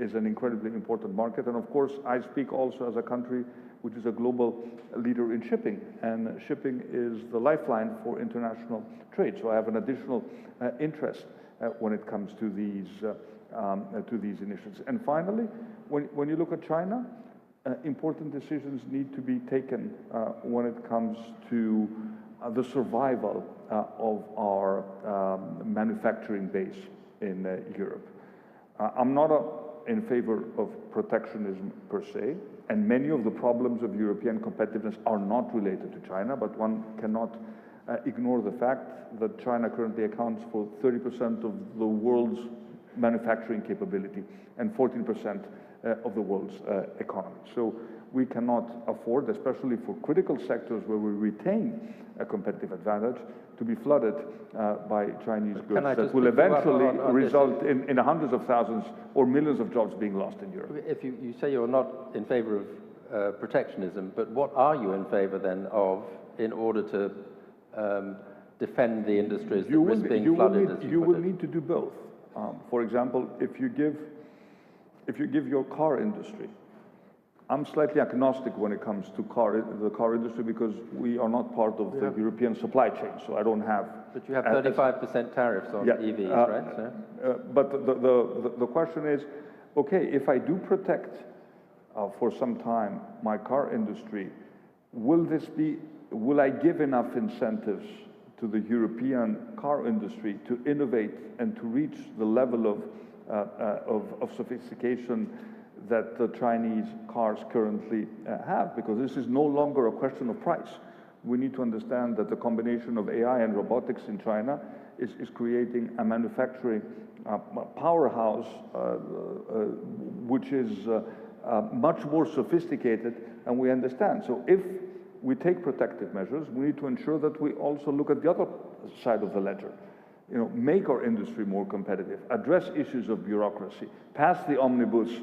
is an incredibly important market. And of course, I speak also as a country which is a global leader in shipping, and shipping is the lifeline for international trade. So I have an additional interest when it comes to these initiatives. And finally, when you look at China, important decisions need to be taken when it comes to the survival of our manufacturing base in Europe. I'm not in favor of protectionism per se, and many of the problems of European competitiveness are not related to China, but one cannot ignore the fact that China currently accounts for 30% of the world's manufacturing capability and 14% of the world's economy. So we cannot afford, especially for critical sectors where we retain a competitive advantage, to be flooded by Chinese goods that will eventually result in hundreds of thousands or millions of jobs being lost in Europe. If you say you're not in favor of protectionism, but what are you in favor then of in order to defend the industries that risk being flooded? You will need to do both. For example, if you give your car industry, I'm slightly agnostic when it comes to the car industry because we are not part of the European supply chain, so I don't have... But you have 35% tariffs on EVs, right? So. But the question is, okay, if I do protect for some time my car industry, will I give enough incentives to the European car industry to innovate and to reach the level of sophistication that the Chinese cars currently have? Because this is no longer a question of price. We need to understand that the combination of AI and robotics in China is creating a manufacturing powerhouse which is much more sophisticated, and we understand. So if we take protective measures, we need to ensure that we also look at the other side of the ledger. Make our industry more competitive, address issues of bureaucracy, pass the omnibus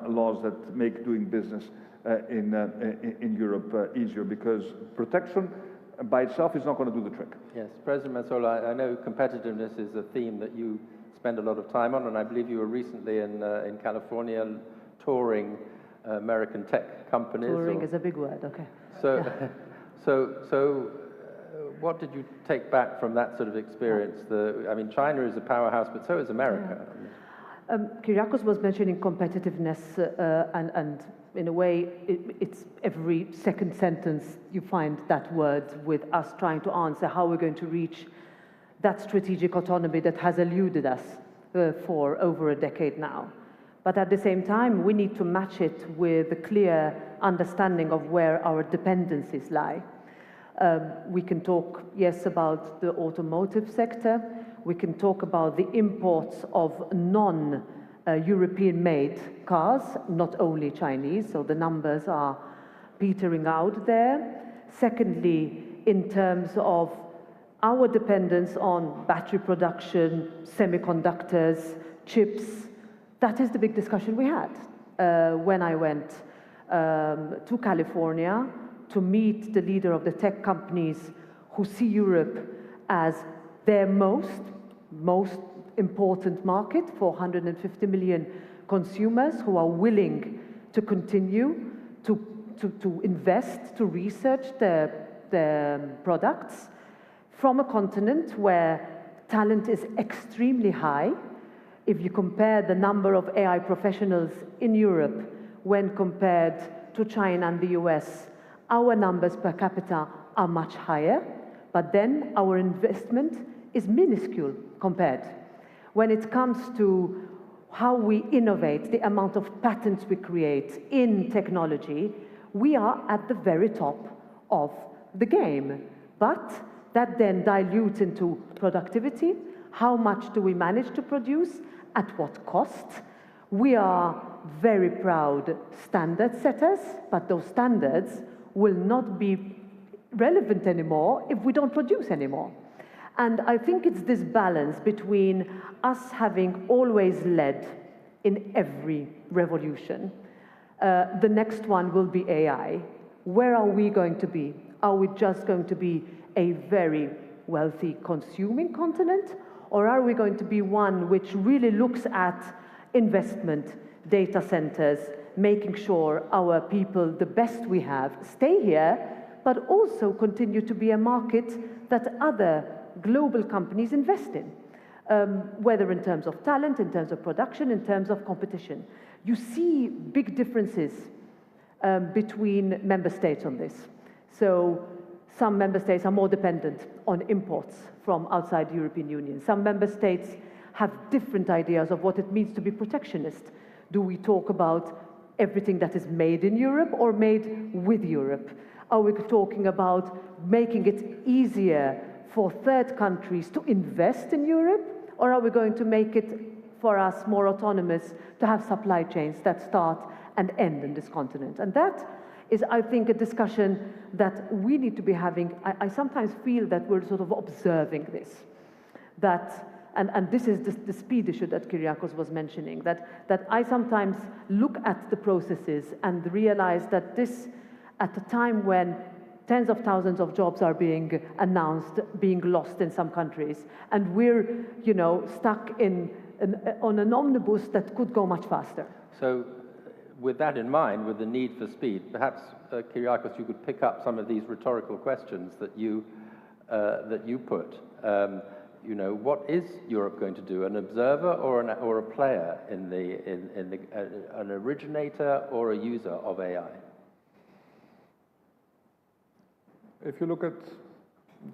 laws that make doing business in Europe easier, because protection by itself is not going to do the trick. Yes, President Metsola, I know competitiveness is a theme that you spend a lot of time on, and I believe you were recently in California touring American tech companies. Touring is a big word, okay. So what did you take back from that sort of experience? I mean, China is a powerhouse, but so is America. Yeah. Kyriakos was mentioning competitiveness, and in a way, it's every second sentence you find that word with us trying to answer how we're going to reach that strategic autonomy that has eluded us for over a decade now. But at the same time, we need to match it with a clear understanding of where our dependencies lie. We can talk, yes, about the automotive sector. We can talk about the imports of non-European-made cars, not only Chinese, so the numbers are petering out there. Secondly, in terms of our dependence on battery production, semiconductors, chips, that is the big discussion we had when I went to California to meet the leader of the tech companies who see Europe as their most important market for 150 million consumers who are willing to continue to invest, to research their products from a continent where talent is extremely high. If you compare the number of AI professionals in Europe when compared to China and the US, our numbers per capita are much higher, but then our investment is minuscule compared. When it comes to how we innovate, the amount of patents we create in technology, we are at the very top of the game. But that then dilutes into productivity. How much do we manage to produce? At what cost? We are very proud standard setters, but those standards will not be relevant anymore if we don't produce anymore. And I think it's this balance between us having always led in every revolution. The next one will be AI. Where are we going to be? Are we just going to be a very wealthy consuming continent? Or are we going to be one which really looks at investment, data centers, making sure our people, the best we have, stay here, but also continue to be a market that other global companies invest in, whether in terms of talent, in terms of production, in terms of competition. You see big differences between member states on this. So some member states are more dependent on imports from outside the European Union. Some member states have different ideas of what it means to be protectionist. Do we talk about everything that is made in Europe or made with Europe? Are we talking about making it easier for third countries to invest in Europe? Or are we going to make it for us more autonomous to have supply chains that start and end in this continent? And that is, I think, a discussion that we need to be having. I sometimes feel that we're sort of observing this, and this is the speed issue that Kyriakos was mentioning, that I sometimes look at the processes and realize that this, at a time when tens of thousands of jobs are being announced, being lost in some countries, and we're, stuck on an omnibus that could go much faster. So, with that in mind, with the need for speed, perhaps, Kyriakos, you could pick up some of these rhetorical questions that you put. What is Europe going to do? An observer or a player in an originator or a user of AI? If you look at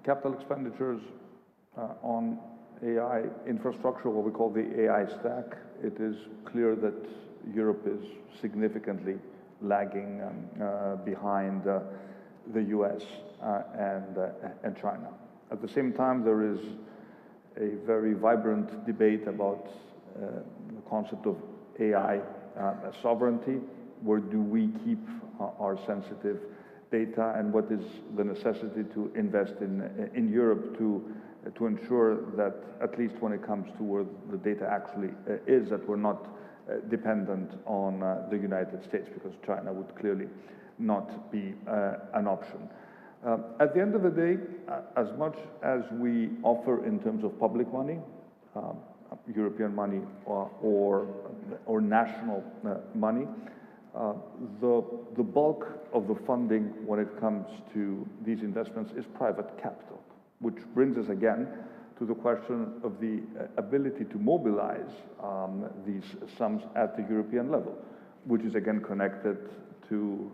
capital expenditures on AI infrastructure, what we call the AI stack, it is clear that Europe is significantly lagging behind the US and China. At the same time, there is a very vibrant debate about the concept of AI sovereignty. Where do we keep our sensitive data, and what is the necessity to invest in Europe to ensure that, at least when it comes to where the data actually is, that we're not dependent on the United States, because China would clearly not be an option. At the end of the day, as much as we offer in terms of public money, European money or national money, the bulk of the funding when it comes to these investments is private capital, which brings us again to the question of the ability to mobilize these sums at the European level, which is again connected to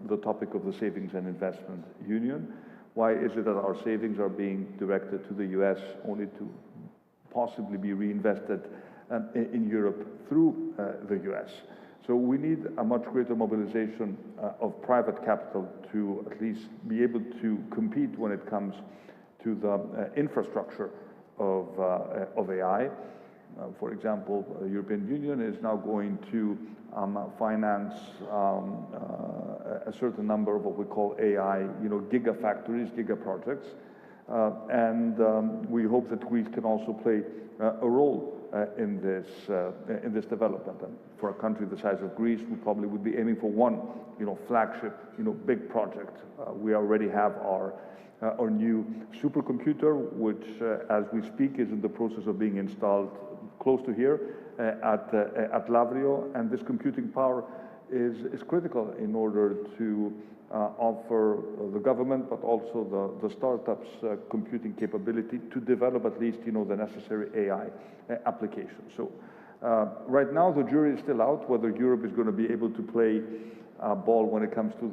the topic of the Savings and Investment Union. Why is it that our savings are being directed to the US only to possibly be reinvested in Europe through the US? So we need a much greater mobilization of private capital to at least be able to compete when it comes to the infrastructure of AI. For example, the European Union is now going to finance a certain number of what we call AI, gigafactories, gigaprojects, and we hope that Greece can also play a role in this development. And for a country the size of Greece, we probably would be aiming for one, flagship, big project. We already have our new supercomputer, which, as we speak, is in the process of being installed close to here at Lavrio, and this computing power is critical in order to offer the government, but also the startups computing capability to develop at least, the necessary AI applications. So right now, the jury is still out whether Europe is going to be able to play ball when it comes to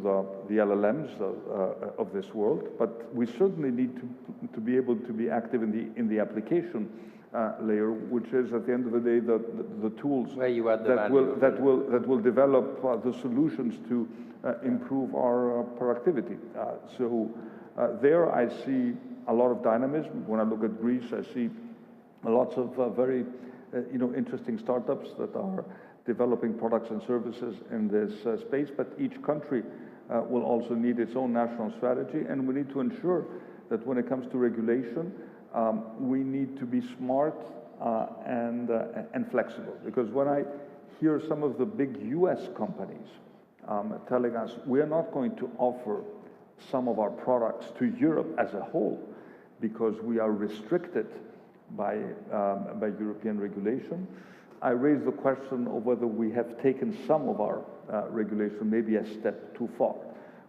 the LLMs of this world, but we certainly need to be able to be active in the application layer, which is at the end of the day the tools that will develop the solutions to improve our productivity. So there I see a lot of dynamism. When I look at Greece, I see lots of very interesting startups that are developing products and services in this space, but each country will also need its own national strategy, and we need to ensure that when it comes to regulation, we need to be smart and flexible. Because when I hear some of the big US companies telling us we are not going to offer some of our products to Europe as a whole because we are restricted by European regulation, I raised the question of whether we have taken some of our regulation maybe a step too far.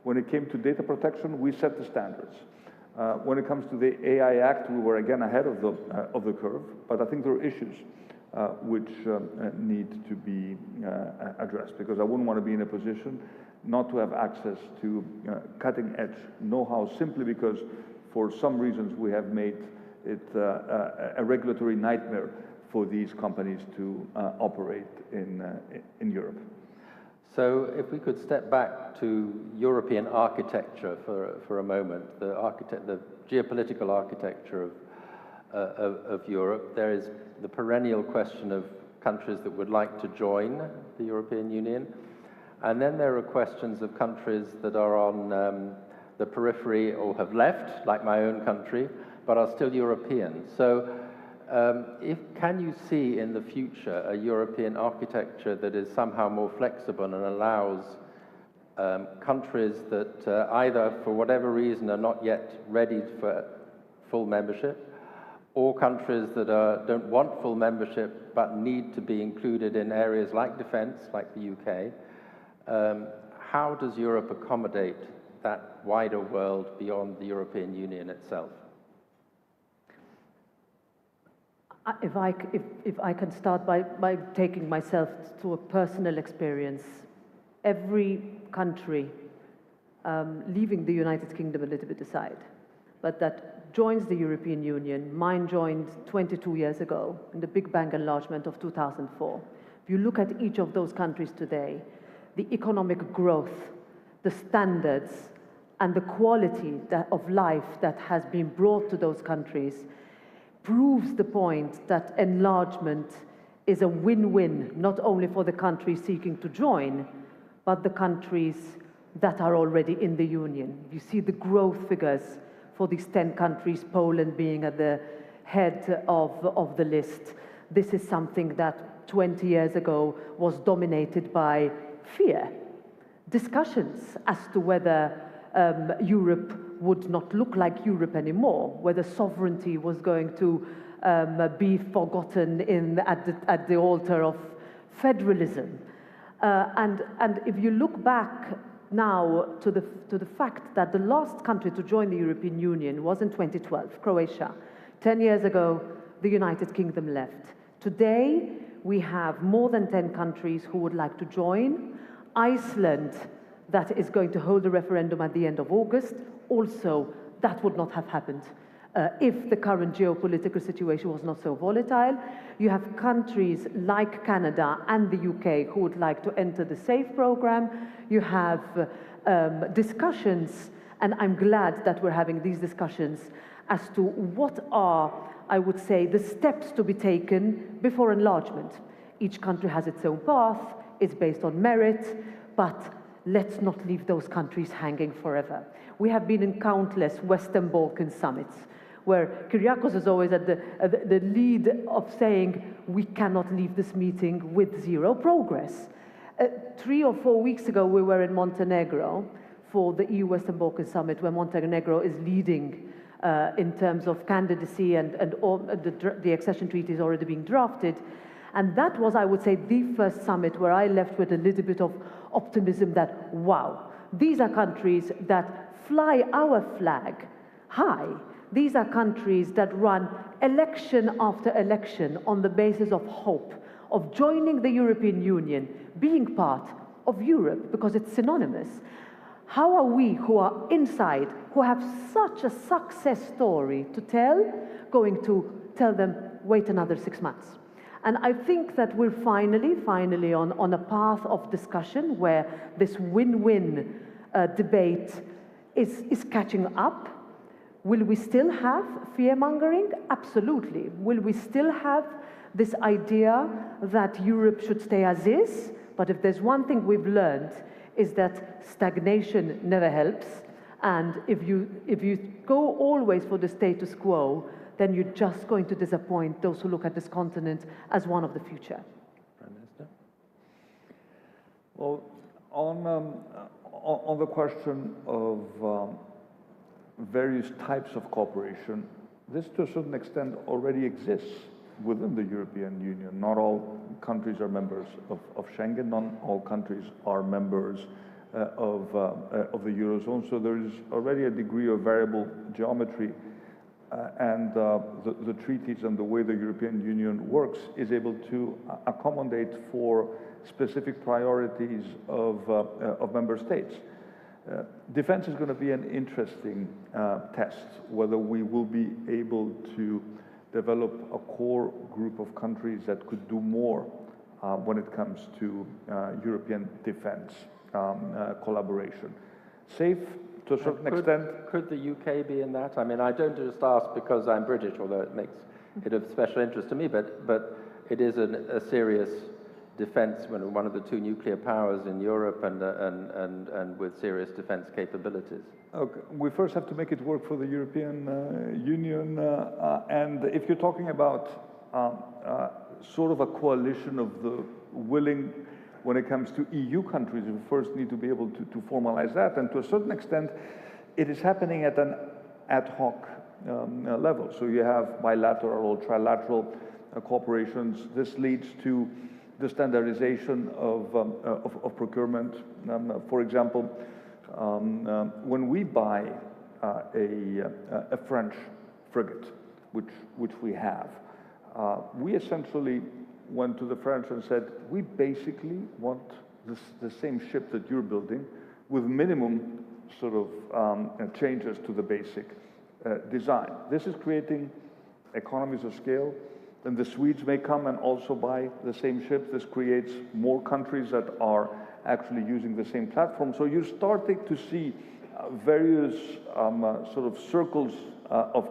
When it came to data protection, we set the standards. When it comes to the AI Act, we were again ahead of the curve, but I think there are issues which need to be addressed, because I wouldn't want to be in a position not to have access to cutting-edge know-how simply because for some reasons we have made it a regulatory nightmare for these companies to operate in Europe. So if we could step back to European architecture for a moment, the geopolitical architecture of Europe, there is the perennial question of countries that would like to join the European Union. And then there are questions of countries that are on the periphery or have left, like my own country, but are still European. So can you see in the future a European architecture that is somehow more flexible and allows countries that either for whatever reason are not yet ready for full membership, or countries that don't want full membership but need to be included in areas like defense, like the UK? How does Europe accommodate that wider world beyond the European Union itself? If I can start by taking myself to a personal experience, every country, leaving the United Kingdom a little bit aside, but that joins the European Union, mine joined 22 years ago in the Big Bang enlargement of 2004. If you look at each of those countries today, the economic growth, the standards, and the quality of life that has been brought to those countries proves the point that enlargement is a win-win, not only for the countries seeking to join, but the countries that are already in the Union. You see the growth figures for these 10 countries, Poland being at the head of the list. This is something that 20 years ago was dominated by fear. Discussions as to whether Europe would not look like Europe anymore, whether sovereignty was going to be forgotten at the altar of federalism. And if you look back now to the fact that the last country to join the European Union was in 2012, Croatia. 10 years ago, the United Kingdom left. Today, we have more than 10 countries who would like to join. Iceland, that is going to hold a referendum at the end of August. Also, that would not have happened if the current geopolitical situation was not so volatile. You have countries like Canada and the UK who would like to enter the SAFE program. You have discussions, and I'm glad that we're having these discussions as to what are, I would say, the steps to be taken before enlargement. Each country has its own path, it's based on merit, but let's not leave those countries hanging forever. We have been in countless Western Balkan summits where Kyriakos is always at the lead of saying we cannot leave this meeting with zero progress. 3 or 4 weeks ago, we were in Montenegro for the EU Western Balkan Summit, where Montenegro is leading in terms of candidacy and all, the accession treaty is already being drafted. And that was, I would say, the first summit where I left with a little bit of optimism that, wow, these are countries that fly our flag high. These are countries that run election after election on the basis of hope, of joining the European Union, being part of Europe, because it's synonymous. How are we, who are inside, who have such a success story to tell, going to tell them, wait another 6 months? And I think that we're finally on a path of discussion where this win-win debate is catching up. Will we still have fear-mongering? Absolutely. Will we still have this idea that Europe should stay as is? But if there's one thing we've learned, is that stagnation never helps. And if you go always for the status quo, then you're just going to disappoint those who look at this continent as one of the future. Prime Minister? Well, on the question of various types of cooperation, this to a certain extent already exists. within the European Union. Not all countries are members of Schengen, not all countries are members of the Eurozone, so there is already a degree of variable geometry, and the treaties and the way the European Union works is able to accommodate for specific priorities of member states. Defense is going to be an interesting test, whether we will be able to develop a core group of countries that could do more when it comes to European defense collaboration. Safe, to a certain extent. Could the UK be in that? I mean, I don't just ask because I'm British, although it makes it of special interest to me, but it is a serious defense, one of the two nuclear powers in Europe and with serious defense capabilities. Okay. We first have to make it work for the European Union, and if you're talking about sort of a coalition of the willing, when it comes to EU countries, we first need to be able to formalize that, and to a certain extent, it is happening at an ad hoc level. So you have bilateral or trilateral cooperations. This leads to the standardization of procurement. For example, when we buy a French frigate, which we have, we essentially went to the French and said, we basically want the same ship that you're building with minimum sort of changes to the basic design. This is creating economies of scale. Then the Swedes may come and also buy the same ship. This creates more countries that are actually using the same platform. So you're starting to see various sort of circles of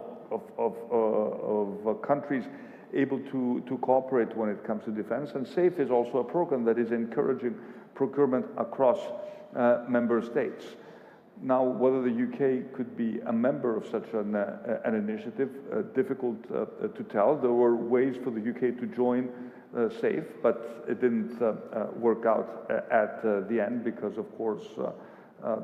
countries able to cooperate when it comes to defense. And SAFE is also a program that is encouraging procurement across member states. Now, whether the UK could be a member of such an initiative, difficult to tell. There were ways for the UK to join SAFE, but it didn't work out at the end because, of course,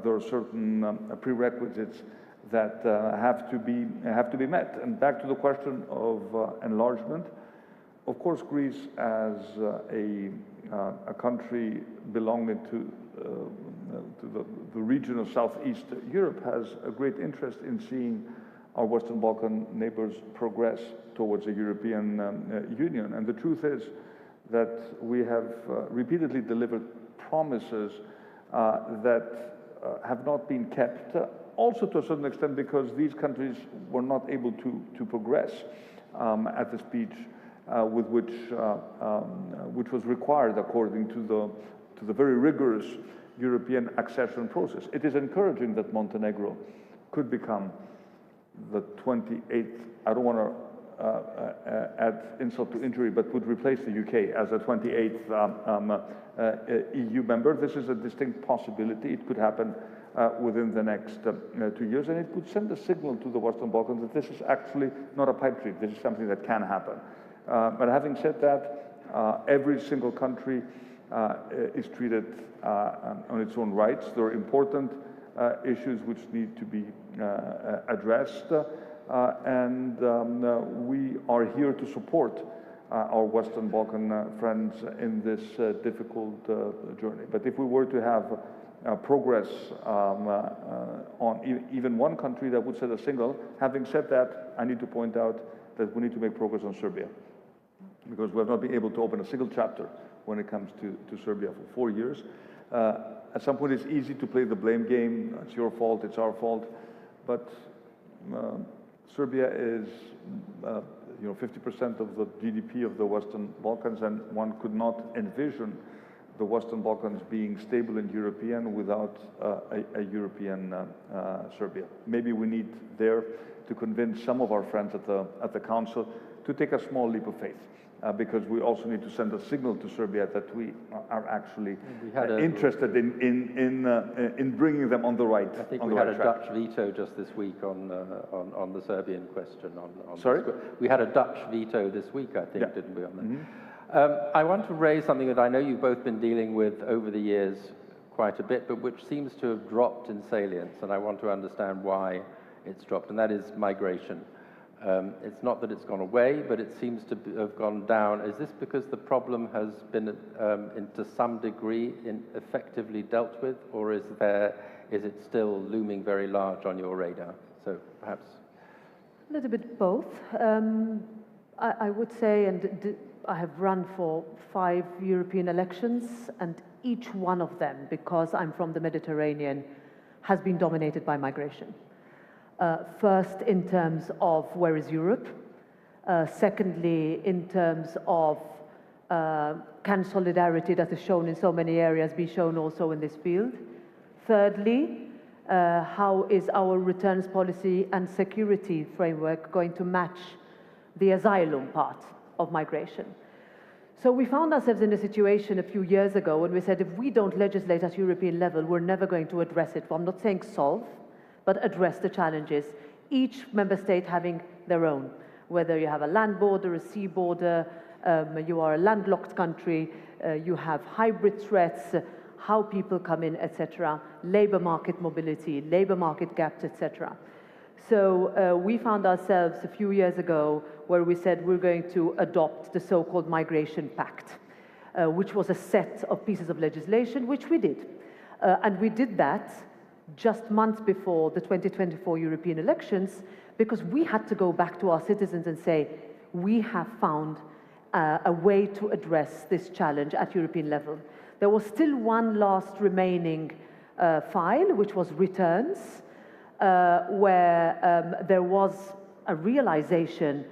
there are certain prerequisites that have to be met. And back to the question of enlargement, of course, Greece as a country belonging to the region of Southeast Europe has a great interest in seeing our Western Balkan neighbors progress towards the European Union. And the truth is that we have repeatedly delivered promises that have not been kept, also to a certain extent because these countries were not able to progress at the speed with which was required according to the very rigorous European accession process. It is encouraging that Montenegro could become the 28th, I don't want to add insult to injury, but would replace the UK as a 28th EU member. This is a distinct possibility. It could happen within the next 2 years, and it would send a signal to the Western Balkans that this is actually not a pipe dream. This is something that can happen. But having said that, every single country is treated on its own rights. There are important issues which need to be addressed, and we are here to support our Western Balkan friends in this difficult journey. But if we were to have progress on even one country, that would set a signal. Having said that, I need to point out that we need to make progress on Serbia, because we have not been able to open a single chapter when it comes to Serbia for 4 years. At some point, it's easy to play the blame game. It's your fault, it's our fault. But Serbia is 50% of the GDP of the Western Balkans, and one could not envision the Western Balkans being stable and European without a European Serbia. Maybe we need there to convince some of our friends at the Council to take a small leap of faith. Because we also need to send a signal to Serbia that we are actually interested in bringing them on the right track. I think we had a Dutch veto just this week on the Serbian question. Sorry? We had a Dutch veto this week, I think, didn't we? On that? I want to raise something that I know you've both been dealing with over the years quite a bit, but which seems to have dropped in salience, and I want to understand why it's dropped, and that is migration. It's not that it's gone away, but it seems to have gone down. Is this because the problem has been, to some degree, effectively dealt with, or is it still looming very large on your radar? So perhaps... A little bit both. I would say, and I have run for 5 European elections, and each one of them, because I'm from the Mediterranean, has been dominated by migration. First, in terms of where is Europe? Secondly, in terms of can solidarity that is shown in so many areas be shown also in this field? Thirdly, how is our returns policy and security framework going to match the asylum part of migration? So we found ourselves in a situation a few years ago when we said if we don't legislate at European level, we're never going to address it. Well, I'm not saying solve, but address the challenges, each member state having their own. Whether you have a land border, a sea border, you are a landlocked country, you have hybrid threats, how people come in, etc., labor market mobility, labor market gaps, etc. So we found ourselves a few years ago where we said we're going to adopt the so-called Migration Pact, which was a set of pieces of legislation, which we did. And we did that just months before the 2024 European elections, because we had to go back to our citizens and say, we have found a way to address this challenge at European level. There was still one last remaining file, which was returns, where there was a realization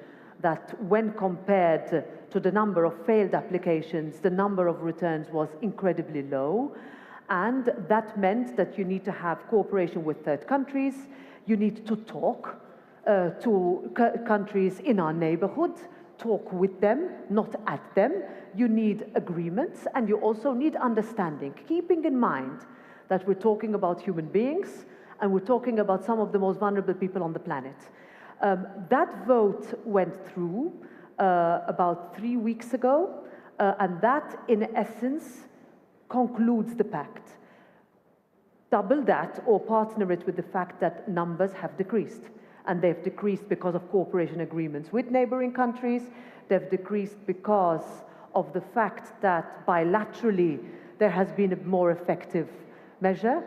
that when compared to the number of failed applications, the number of returns was incredibly low. And that meant that you need to have cooperation with third countries. You need to talk to countries in our neighborhood, talk with them, not at them. You need agreements, and you also need understanding, keeping in mind that we're talking about human beings and we're talking about some of the most vulnerable people on the planet. That vote went through about 3 weeks ago, and that, in essence, concludes the pact. Double that or partner it with the fact that numbers have decreased. And they've decreased because of cooperation agreements with neighboring countries. They've decreased because of the fact that bilaterally there has been a more effective measure.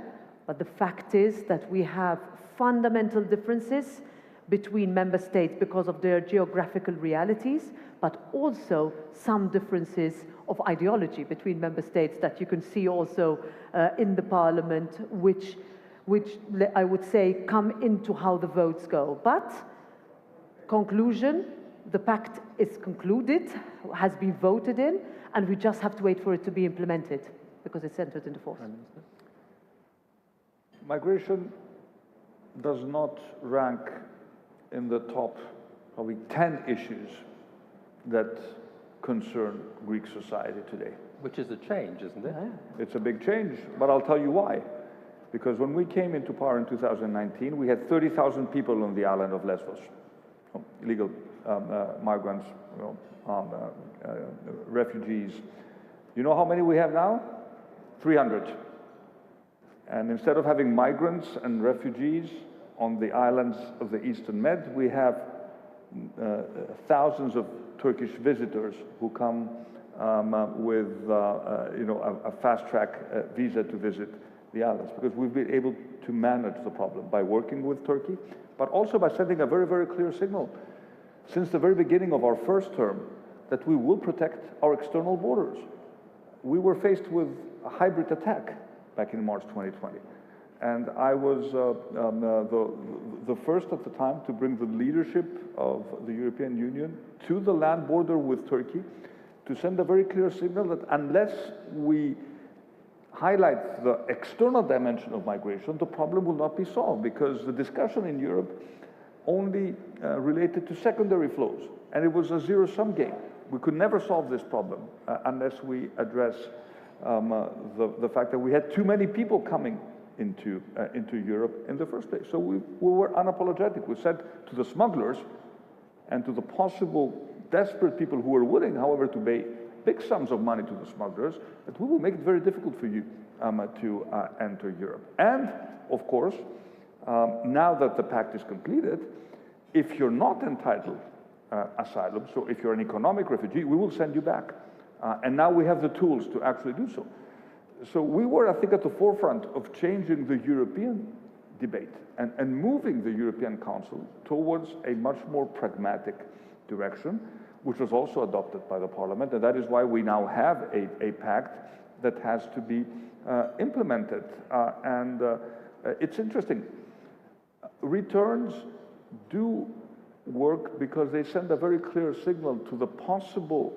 But the fact is that we have fundamental differences between member states because of their geographical realities, but also some differences of ideology between member states that you can see also in the parliament, which I would say come into how the votes go. But conclusion, the pact is concluded, has been voted in, and we just have to wait for it to be implemented because it's entered into force. Migration does not rank in the top probably 10 issues that concern Greek society today. Which is a change, isn't it? It's a big change, but I'll tell you why. Because when we came into power in 2019, we had 30,000 people on the island of Lesbos, illegal migrants, refugees. You know how many we have now? 300. And instead of having migrants and refugees on the islands of the Eastern Med, we have thousands of Turkish visitors who come with a fast-track visa to visit the islands, because we've been able to manage the problem by working with Turkey, but also by sending a very, very clear signal since the very beginning of our first term that we will protect our external borders. We were faced with a hybrid attack back in March 2020. And I was the first at the time to bring the leadership of the European Union to the land border with Turkey to send a very clear signal that unless we highlight the external dimension of migration, the problem will not be solved, because the discussion in Europe only related to secondary flows, and it was a zero-sum game. We could never solve this problem unless we address the fact that we had too many people coming into Europe in the first place. So we were unapologetic. We said to the smugglers and to the possible desperate people who were willing, however, to pay big sums of money to the smugglers, that we will make it very difficult for you to enter Europe. And, of course, now that the pact is completed, if you're not entitled asylum, so if you're an economic refugee, we will send you back. And now we have the tools to actually do so. So we were, I think, at the forefront of changing the European debate and moving the European Council towards a much more pragmatic direction, which was also adopted by the Parliament. And that is why we now have a pact that has to be implemented. It's interesting. Returns do work because they send a very clear signal to the possible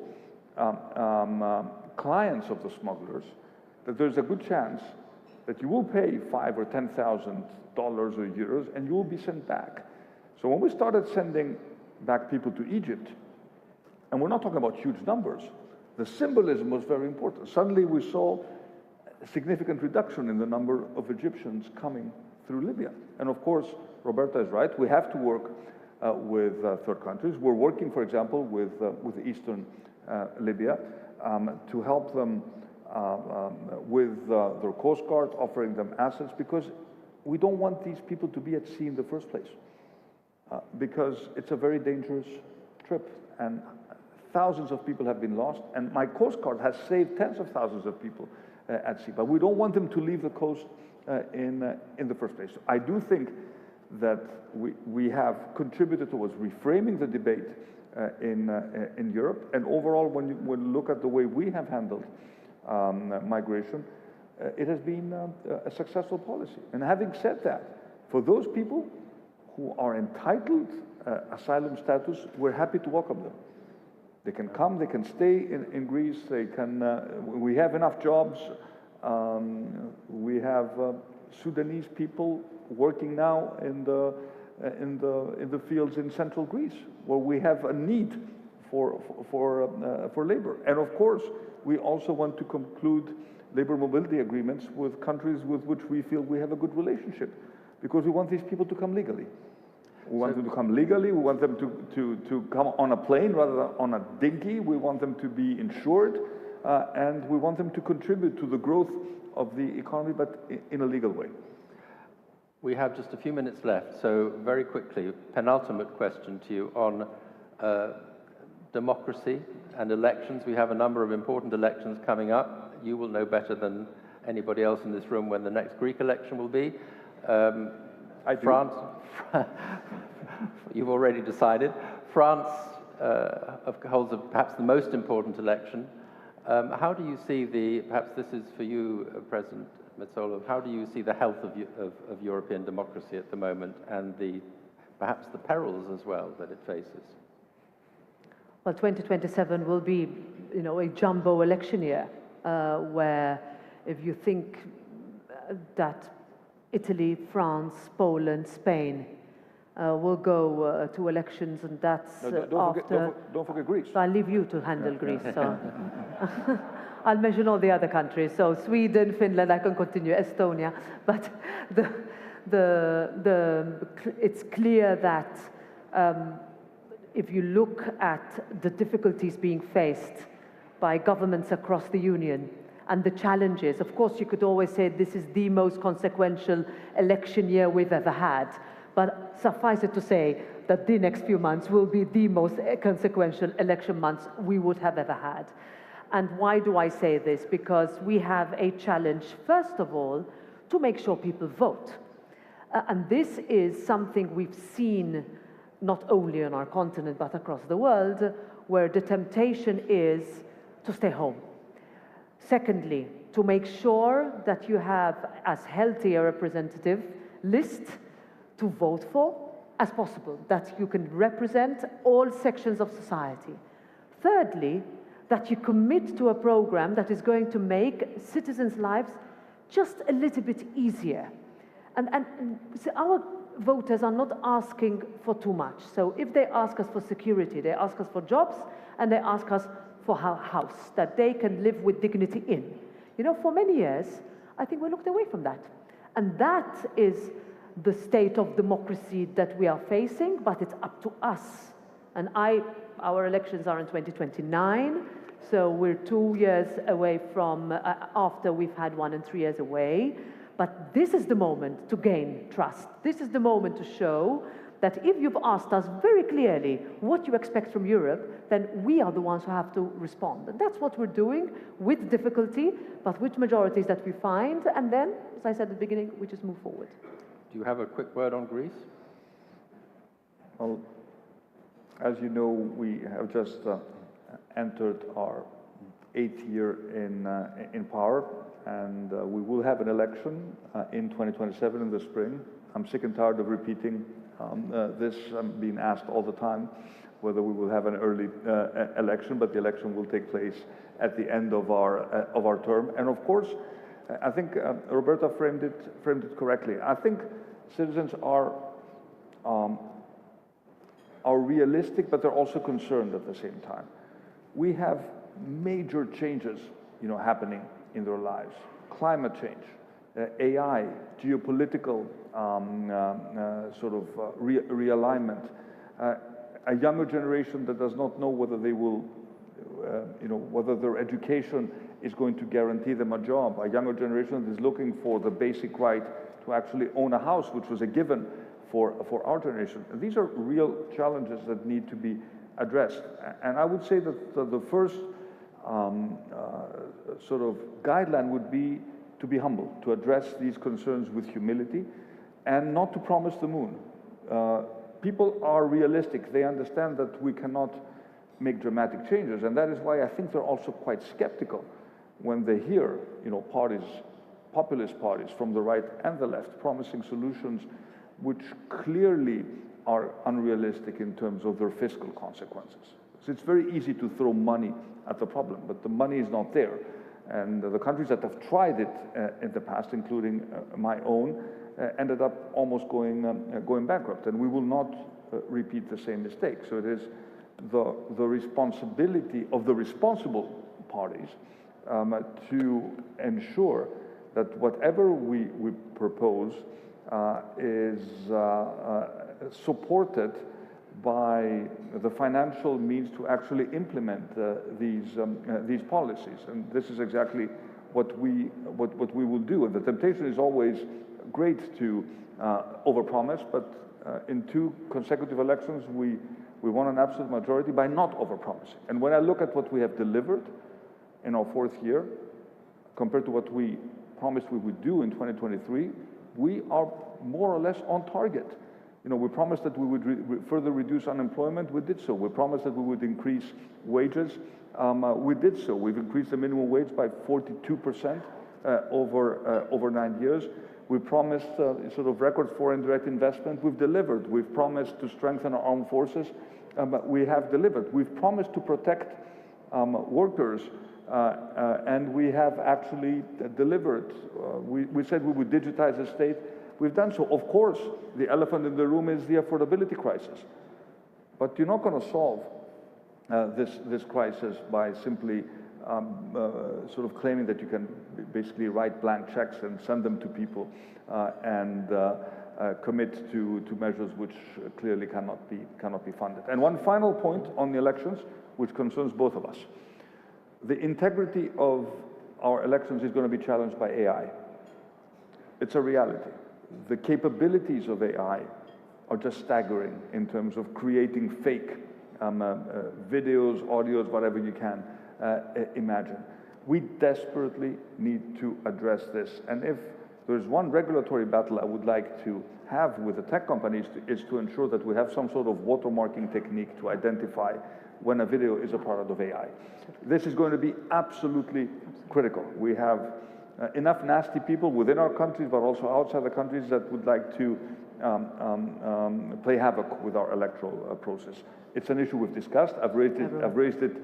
clients of the smugglers that there's a good chance that you will pay $5,000 or $10,000 or euros and you will be sent back. So when we started sending back people to Egypt, and we're not talking about huge numbers, the symbolism was very important. Suddenly we saw a significant reduction in the number of Egyptians coming through Libya. And of course, Roberta is right, we have to work with third countries. We're working, for example, with Eastern Libya to help them with their Coast Guard, offering them assets, because we don't want these people to be at sea in the first place, because it's a very dangerous trip, and thousands of people have been lost, and my Coast Guard has saved tens of thousands of people at sea, but we don't want them to leave the coast in the first place. So I do think that we have contributed towards reframing the debate in Europe, and overall, when you look at the way we have handled migration, it has been a successful policy. And having said that, for those people who are entitled asylum status, we're happy to welcome them. They can come, they can stay in Greece, they can, we have enough jobs. We have Sudanese people working now in the fields in central Greece, where we have a need for labor. And of course, we also want to conclude labor mobility agreements with countries with which we feel we have a good relationship, because we want these people to come legally. We want them to come legally, we want them to come on a plane rather than on a dinghy, we want them to be insured, and we want them to contribute to the growth of the economy, but in a legal way. We have just a few minutes left, so very quickly, penultimate question to you on democracy and elections. We have a number of important elections coming up. You will know better than anybody else in this room when the next Greek election will be. France, you've already decided. France holds perhaps the most important election. How do you see perhaps this is for you, President Metsola, how do you see the health of European democracy at the moment, and perhaps the perils as well that it faces? Well, 2027 will be, a jumbo election year, where if you think that Italy, France, Poland, Spain will go to elections, and that's don't forget Greece. So I'll leave you to handle Greece. So I'll mention all the other countries. So Sweden, Finland, I can continue, Estonia. But it's clear that if you look at the difficulties being faced by governments across the Union and the challenges, of course, you could always say this is the most consequential election year we've ever had. But suffice it to say that the next few months will be the most consequential election months we would have ever had. And why do I say this? Because we have a challenge, first of all, to make sure people vote. And this is something we've seen not only on our continent, but across the world, where the temptation is to stay home. Secondly, to make sure that you have as healthy a representative list to vote for as possible, that you can represent all sections of society. Thirdly, that you commit to a program that is going to make citizens' lives just a little bit easier. And see, our voters are not asking for too much. So if they ask us for security, they ask us for jobs, and they ask us for a house that they can live with dignity in. For many years, I think we looked away from that. And that is the state of democracy that we are facing, but it's up to us. And our elections are in 2029, so we're 2 years away from after we've had 1 and 3 years away. But this is the moment to gain trust. This is the moment to show that if you've asked us very clearly what you expect from Europe, then we are the ones who have to respond. And that's what we're doing with difficulty, but with majorities that we find. And then, as I said at the beginning, we just move forward. Do you have a quick word on Greece? Well, as you know, we have just entered our 8th year in power, and we will have an election in 2027 in the spring. I'm sick and tired of repeating this. I'm being asked all the time whether we will have an early election, but the election will take place at the end of our term. And of course, I think Roberta framed it correctly. I think citizens are realistic, but they're also concerned at the same time. We have major changes, happening in their lives. Climate change, AI, geopolitical realignment. A younger generation that does not know whether they will, whether their education is going to guarantee them a job. A younger generation that is looking for the basic right to actually own a house, which was a given for our generation. And these are real challenges that need to be addressed. And I would say that the first sort of guideline would be to be humble, to address these concerns with humility, and not to promise the moon. People are realistic. They understand that we cannot make dramatic changes, and that is why I think they're also quite skeptical when they hear, parties, populist parties from the right and the left promising solutions which clearly are unrealistic in terms of their fiscal consequences. So it's very easy to throw money at the problem, but the money is not there. And the countries that have tried it in the past, including my own, ended up almost going bankrupt. And we will not repeat the same mistake. So it is the responsibility of the responsible parties to ensure that whatever we propose is supported by the financial means to actually implement these policies. And this is exactly what we will do. And the temptation is always great to overpromise, but in 2 consecutive elections, we won an absolute majority by not overpromising. And when I look at what we have delivered in our 4th year, compared to what we promised we would do in 2023, we are more or less on target. We promised that we would further reduce unemployment. We did so. We promised that we would increase wages. We did so. We've increased the minimum wage by 42% over 9 years. We promised sort of record foreign direct investment. We've delivered. We've promised to strengthen our armed forces. We have delivered. We've promised to protect workers, and we have actually delivered. We said we would digitize the state. We've done so. Of course, the elephant in the room is the affordability crisis. But you're not going to solve this crisis by simply sort of claiming that you can basically write blank checks and send them to people and commit to measures which clearly cannot be funded. And one final point on the elections, which concerns both of us. The integrity of our elections is going to be challenged by AI. It's a reality. The capabilities of AI are just staggering in terms of creating fake videos, audios, whatever you can imagine. We desperately need to address this. And if there's one regulatory battle I would like to have with the tech companies is to ensure that we have some sort of watermarking technique to identify when a video is a product of AI. This is going to be absolutely critical. We have enough nasty people within our countries, but also outside the countries that would like to play havoc with our electoral process. It's an issue we've discussed. I've raised it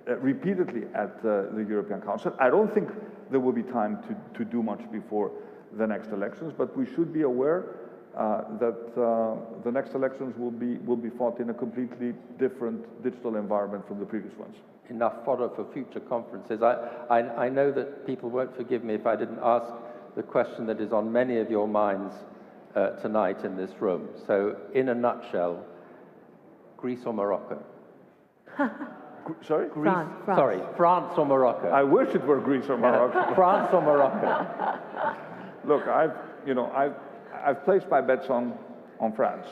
repeatedly at the European Council. I don't think there will be time to do much before the next elections, but we should be aware that the next elections will be fought in a completely different digital environment from the previous ones. Enough fodder for future conferences. I know that people won't forgive me if I didn't ask the question that is on many of your minds tonight in this room. So, in a nutshell, Greece or Morocco? Sorry? France. Sorry, France or Morocco? I wish it were Greece or Morocco. France or Morocco? Look, I've placed my bets on on France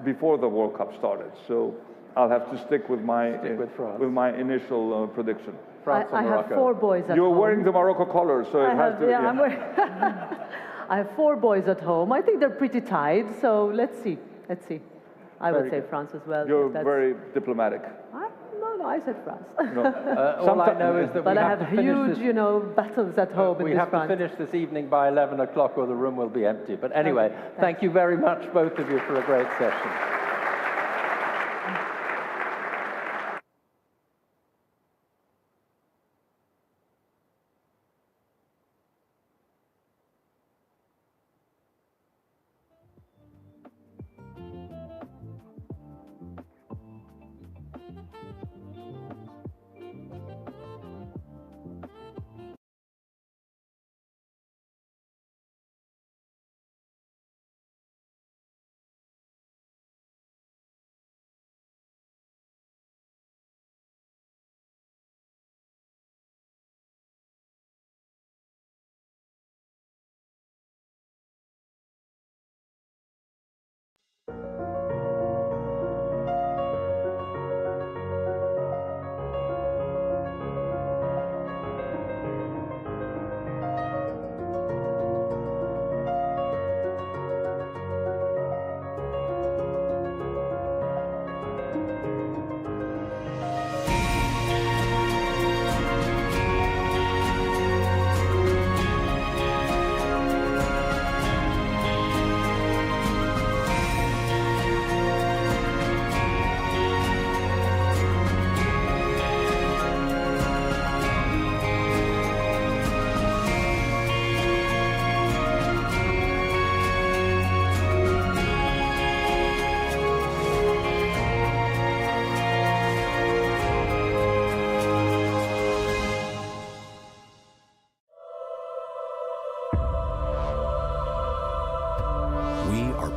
before the World Cup started. So I'll have to stick with my initial prediction. France I have 4 boys at home. You're wearing the Morocco colors, so it has to. Yeah, I'm wearing. I have 4 boys at home. I think they're pretty tied. So let's see. Let's see. I would say France as well. You're very diplomatic. No, I said France. No. All I know is that but we I have have to finish huge, this, battles at home in we this have front. to finish this evening by 11 o'clock or the room will be empty. But anyway, thank you very much, both of you, for a great session.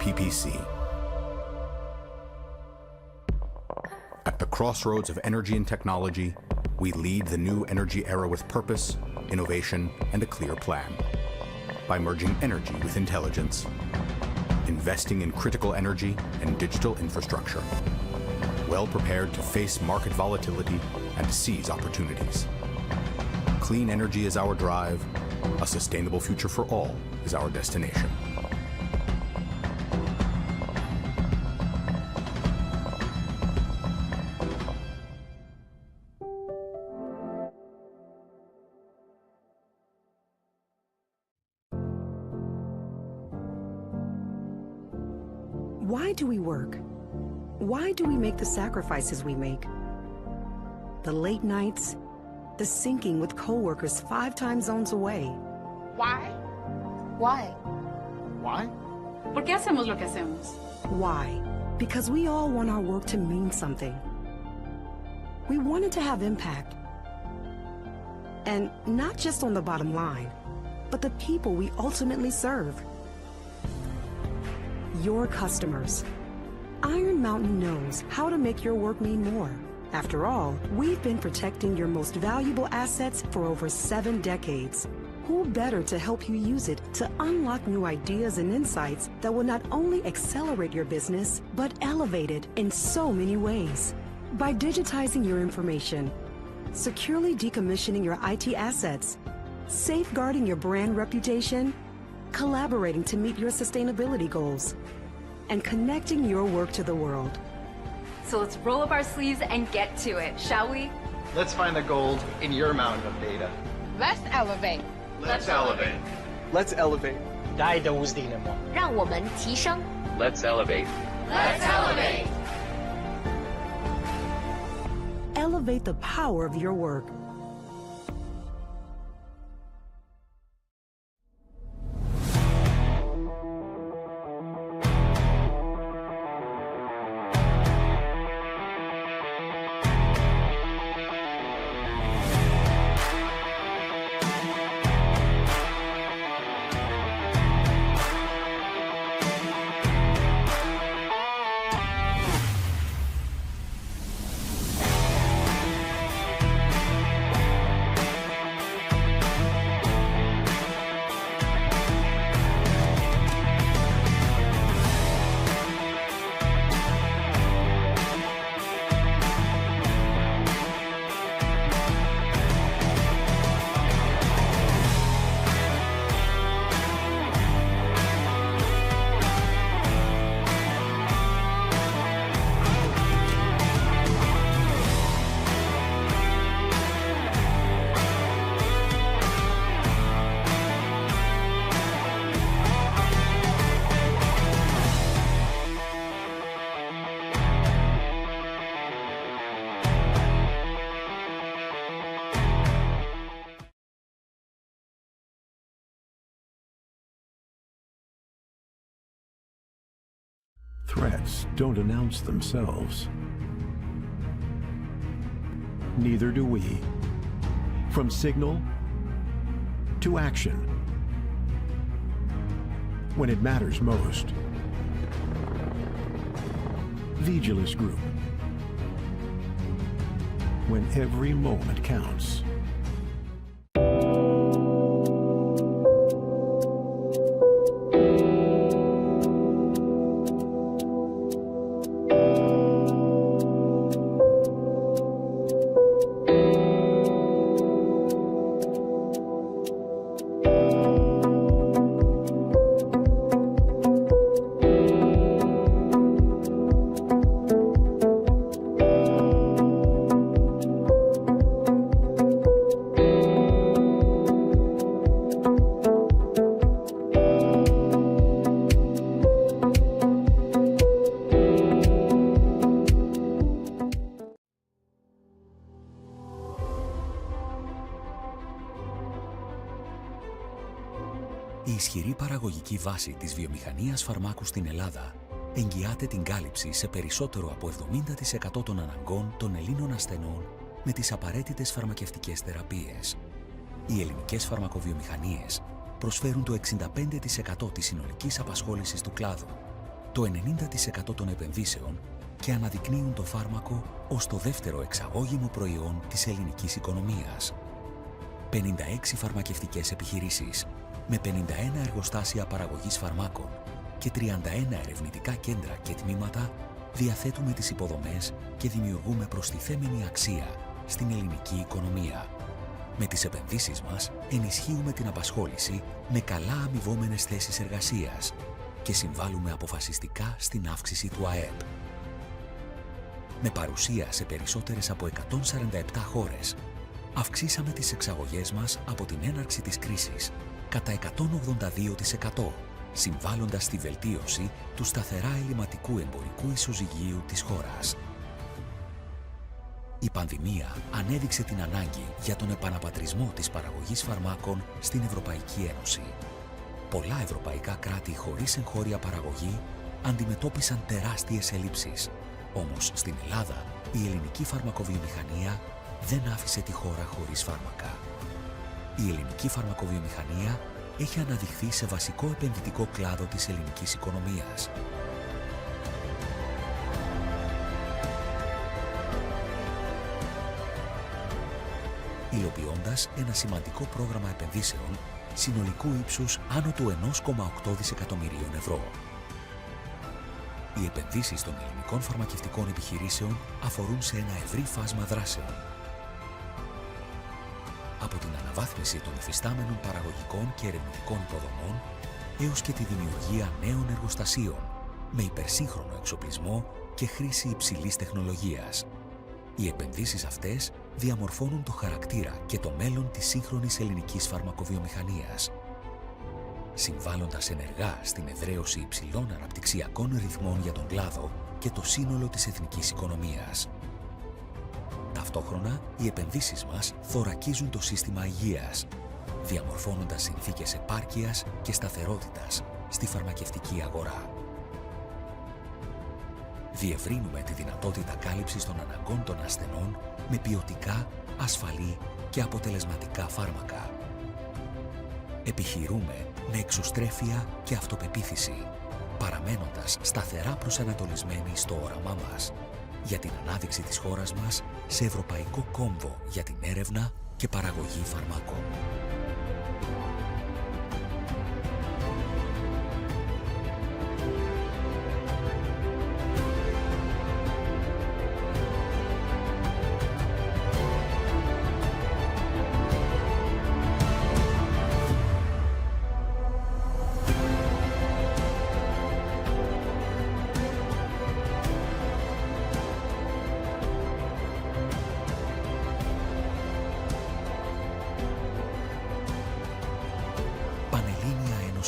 PPC. At the crossroads of energy and technology, we lead the new energy era with purpose, innovation, and a clear plan. By merging energy with intelligence, investing in critical energy and digital infrastructure, well prepared to face market volatility and seize opportunities. Clean energy is our drive. A sustainable future for all is our destination. Why do we work? Why do we make the sacrifices we make? The late nights, the sinking with coworkers 5 time zones away. Why? Why? Why? ¿Por qué hacemos lo que hacemos? Why? Because we all want our work to mean something. We want it to have impact. And not just on the bottom line, but the people we ultimately serve. Your customers. Iron Mountain knows how to make your work mean more. After all, we've been protecting your most valuable assets for over 7 decades. Who better to help you use it to unlock new ideas and insights that will not only accelerate your business, but elevate it in so many ways. By digitizing your information, securely decommissioning your IT assets, safeguarding your brand reputation, collaborating to meet your sustainability goals, and connecting your work to the world. So let's roll up our sleeves and get to it, shall we? Let's find the gold in your mountain of data. Let's elevate. Let's elevate. Let's elevate. 大家无敌了吗？让我们提升。 Let's elevate. Let's elevate. Elevate the power of your work. Threats don't announce themselves. Neither do we. From signal to action. When it matters most. Vigilis Group. When every moment counts. Η ισχυρή παραγωγική βάση της βιομηχανίας φαρμάκου στην Ελλάδα εγγυάται την κάλυψη σε περισσότερο από 70% των αναγκών των Ελλήνων ασθενών με τις απαραίτητες φαρμακευτικές θεραπείες. Οι ελληνικές φαρμακοβιομηχανίες προσφέρουν το 65% της συνολικής απασχόλησης του κλάδου, το 90% των επενδύσεων και αναδεικνύουν το φάρμακο ως το δεύτερο εξαγώγημο προϊόν της ελληνικής οικονομίας. 56 φαρμακευτικές επιχειρήσεις με 51 εργοστάσια παραγωγής φαρμάκων και 31 ερευνητικά κέντρα και τμήματα διαθέτουμε τις υποδομές και δημιουργούμε προστιθέμενη αξία στην ελληνική οικονομία. Με τις επενδύσεις μας ενισχύουμε την απασχόληση με καλά αμοιβόμενες θέσεις εργασίας και συμβάλλουμε αποφασιστικά στην αύξηση του ΑΕΠ. Με παρουσία σε περισσότερες από 147 χώρες, αυξήσαμε τις εξαγωγές μας από την έναρξη της κρίσης κατά 182%, συμβάλλοντας στη βελτίωση του σταθερά ελληματικού εμπορικού ισοζυγίου της χώρας. Η πανδημία ανέδειξε την ανάγκη για τον επαναπατρισμό της παραγωγής φαρμάκων στην Ευρωπαϊκή Ένωση. Πολλά ευρωπαϊκά κράτη χωρίς εγχώρια παραγωγή αντιμετώπισαν τεράστιες ελλείψεις. Όμως στην Ελλάδα η ελληνική φαρμακοβιομηχανία δεν άφησε τη χώρα χωρίς φάρμακα. Η ελληνική φαρμακοβιομηχανία έχει αναδειχθεί σε βασικό επενδυτικό κλάδο της ελληνικής οικονομίας. Υλοποιώντας ένα σημαντικό πρόγραμμα επενδύσεων συνολικού ύψους άνω του 1,8 δισεκατομμυρίων ευρώ. Οι επενδύσεις των ελληνικών φαρμακευτικών επιχειρήσεων αφορούν σε ένα ευρύ φάσμα δράσεων. Από την αναβάθμιση των υφιστάμενων παραγωγικών και ερευνητικών υποδομών έως και τη δημιουργία νέων εργοστασίων με υπερσύγχρονο εξοπλισμό και χρήση υψηλής τεχνολογίας. Οι επενδύσεις αυτές διαμορφώνουν το χαρακτήρα και το μέλλον της σύγχρονης ελληνικής φαρμακοβιομηχανίας, συμβάλλοντας ενεργά στην εδραίωση υψηλών αναπτυξιακών ρυθμών για τον κλάδο και το σύνολο της εθνικής οικονομίας. Ταυτόχρονα, οι επενδύσεις μας θωρακίζουν το σύστημα υγείας, διαμορφώνοντας συνθήκες επάρκειας και σταθερότητας στη φαρμακευτική αγορά. Διευρύνουμε τη δυνατότητα κάλυψης των αναγκών των ασθενών με ποιοτικά, ασφαλή και αποτελεσματικά φάρμακα. Επιχειρούμε με εξωστρέφεια και αυτοπεποίθηση, παραμένοντας σταθερά προσανατολισμένοι στο όραμά μας για την ανάδειξη της χώρας μας σε ευρωπαϊκό κόμβο για την έρευνα και παραγωγή φαρμάκων.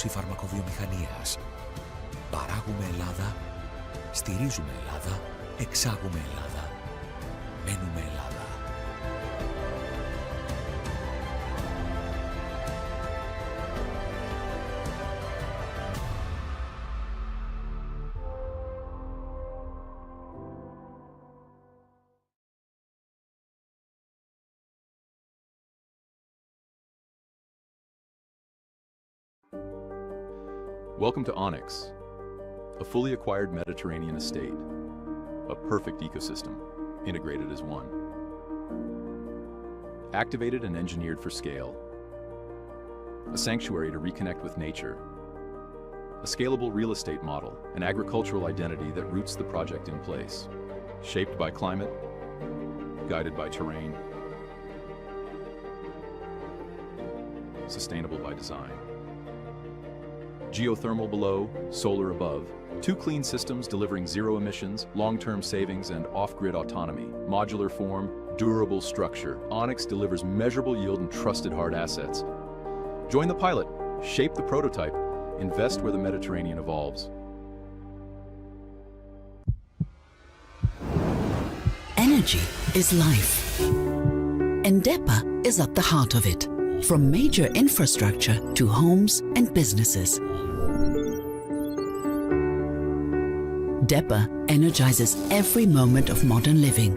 Φαρμακοβιομηχανίας. Παράγουμε Ελλάδα, στηρίζουμε Ελλάδα, εξάγουμε Ελλάδα, μένουμε Ελλάδα. Welcome to Onyx, a fully acquired Mediterranean estate, a perfect ecosystem, integrated as one. Activated and engineered for scale, a sanctuary to reconnect with nature, a scalable real estate model, an agricultural identity that roots the project in place, shaped by climate, guided by terrain, sustainable by design. Geothermal below, solar above, two clean systems delivering zero emissions, long-term savings, and off-grid autonomy. Modular form, durable structure. Onyx delivers measurable yield and trusted hard assets. Join the pilot, shape the prototype, invest where the Mediterranean evolves. Energy is life, and DEPA is at the heart of it, from major infrastructure to homes and businesses. DEPA energizes every moment of modern living.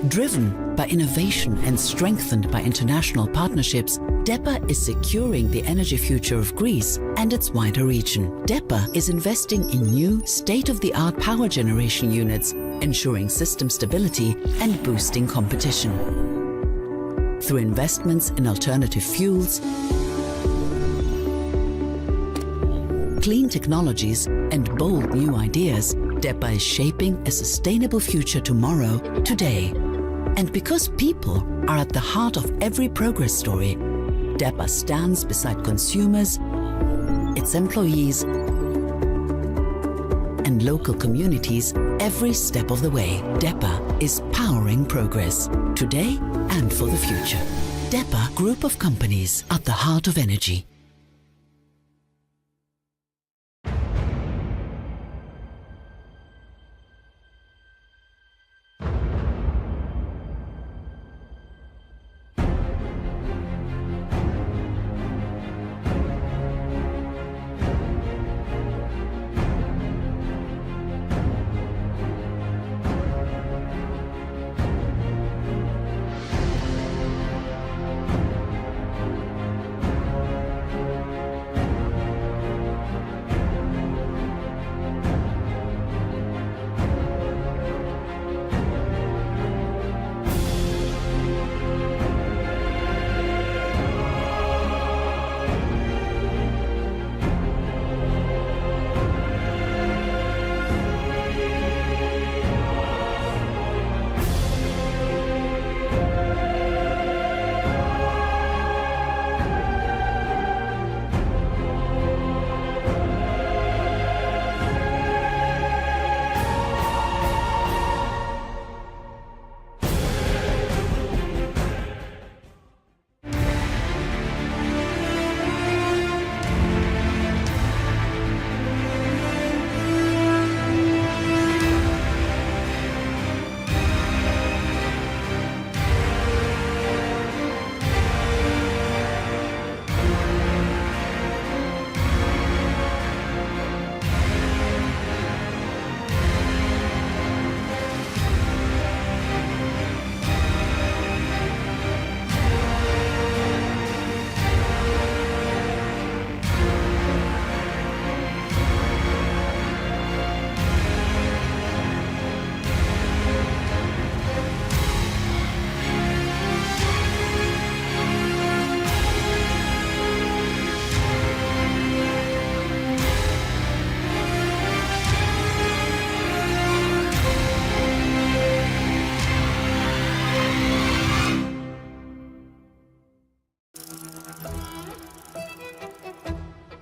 Driven by innovation and strengthened by international partnerships, DEPA is securing the energy future of Greece and its wider region. DEPA is investing in new, state-of-the-art power generation units, ensuring system stability and boosting competition. Through investments in alternative fuels, clean technologies, and bold new ideas, DEPA is shaping a sustainable future tomorrow, today. And because people are at the heart of every progress story, DEPA stands beside consumers, its employees, and local communities every step of the way. DEPA is powering progress, today and for the future. DEPA Group of Companies at the heart of energy.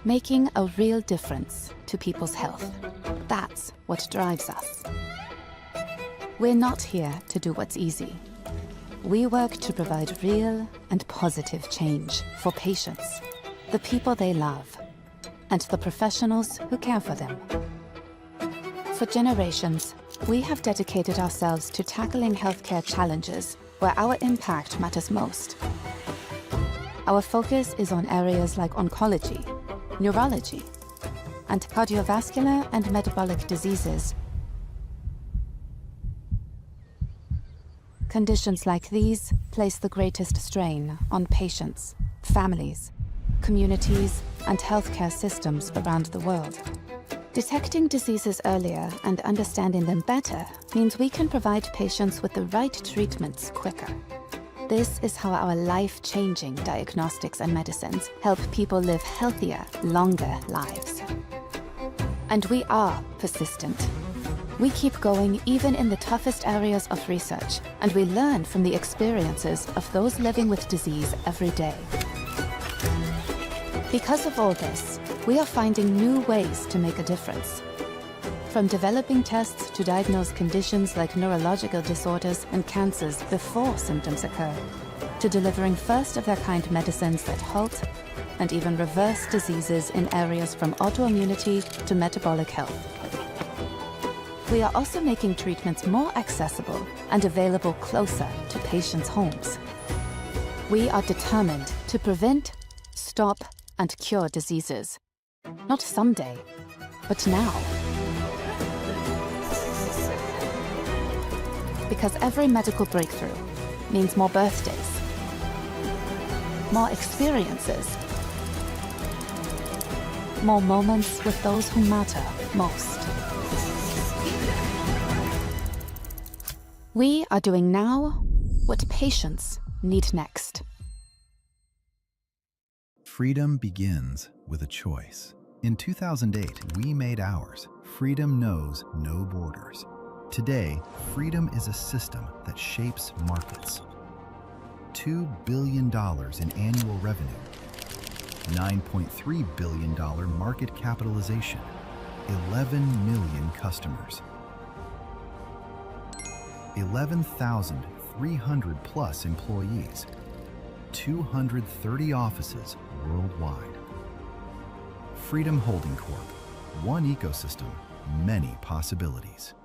Making a real difference to people's health. That's what drives us. We're not here to do what's easy. We work to provide real and positive change for patients, the people they love, and the professionals who care for them. For generations, we have dedicated ourselves to tackling healthcare challenges where our impact matters most. Our focus is on areas like oncology, neurology, and cardiovascular and metabolic diseases. Conditions like these place the greatest strain on patients, families, communities, and healthcare systems around the world. Detecting diseases earlier and understanding them better means we can provide patients with the right treatments quicker. This is how our life-changing diagnostics and medicines help people live healthier, longer lives. And we are persistent. We keep going even in the toughest areas of research, and we learn from the experiences of those living with disease every day. Because of all this, we are finding new ways to make a difference. From developing tests to diagnose conditions like neurological disorders and cancers before symptoms occur, to delivering first-of-their-kind medicines that halt and even reverse diseases in areas from autoimmunity to metabolic health. We are also making treatments more accessible and available closer to patients' homes. We are determined to prevent, stop, and cure diseases. Not someday, but now. Because every medical breakthrough means more birthdays, more experiences, more moments with those who matter most. We are doing now what patients need next. Freedom begins with a choice. In 2008, we made ours. Freedom knows no borders. Today, freedom is a system that shapes markets. $2 billion in annual revenue, $9.3 billion market capitalization, 11 million customers, 11,300 plus employees, 230 offices worldwide. Freedom Holding Corp. One ecosystem, many possibilities.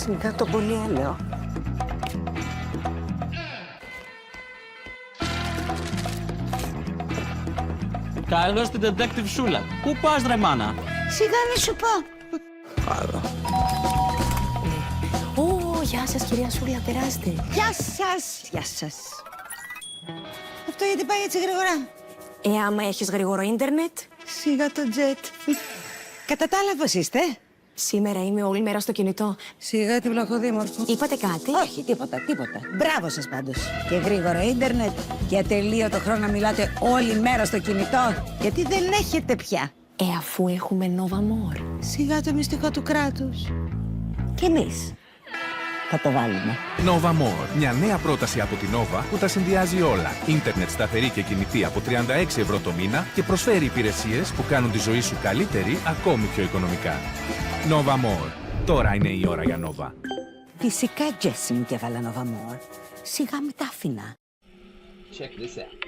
ξαφνικά τον πολυέλαιο. Καλώς την detective Σούλα. Πού πας ρε μάνα? Σιγά να σου πω. Καλά. Ω, γεια σας κυρία Σούλα, περάστε. Γεια σας. Γεια σας. Αυτό γιατί πάει έτσι γρήγορα? Άμα έχεις γρήγορο ίντερνετ. Σιγά το τζετ. Κατά τα άλλα πώς είστε? Σήμερα είμαι όλη μέρα στο κινητό. Σιγά την πλακοδήμορφο. Είπατε κάτι? Όχι, τίποτα. Μπράβο σας πάντως. Και γρήγορο ίντερνετ και ατελείωτο χρόνο να μιλάτε όλη μέρα στο κινητό. Γιατί δεν έχετε πια. Αφού έχουμε Nova More. Σιγά το μυστικό του κράτους. Και εμείς θα το βάλουμε. Nova More. Μια νέα πρόταση από την Nova που τα συνδυάζει όλα. Ίντερνετ σταθερή και κινητή από 36 ευρώ το μήνα και προσφέρει υπηρεσίες που κάνουν τη ζωή σου καλύτερη ακόμη πιο οικονομικά. Nova More. Τώρα είναι η ώρα για Nova. Φυσικά, Τζέσι μου, και έβαλα Nova More. Σιγά με τα άφηνα. Check this out.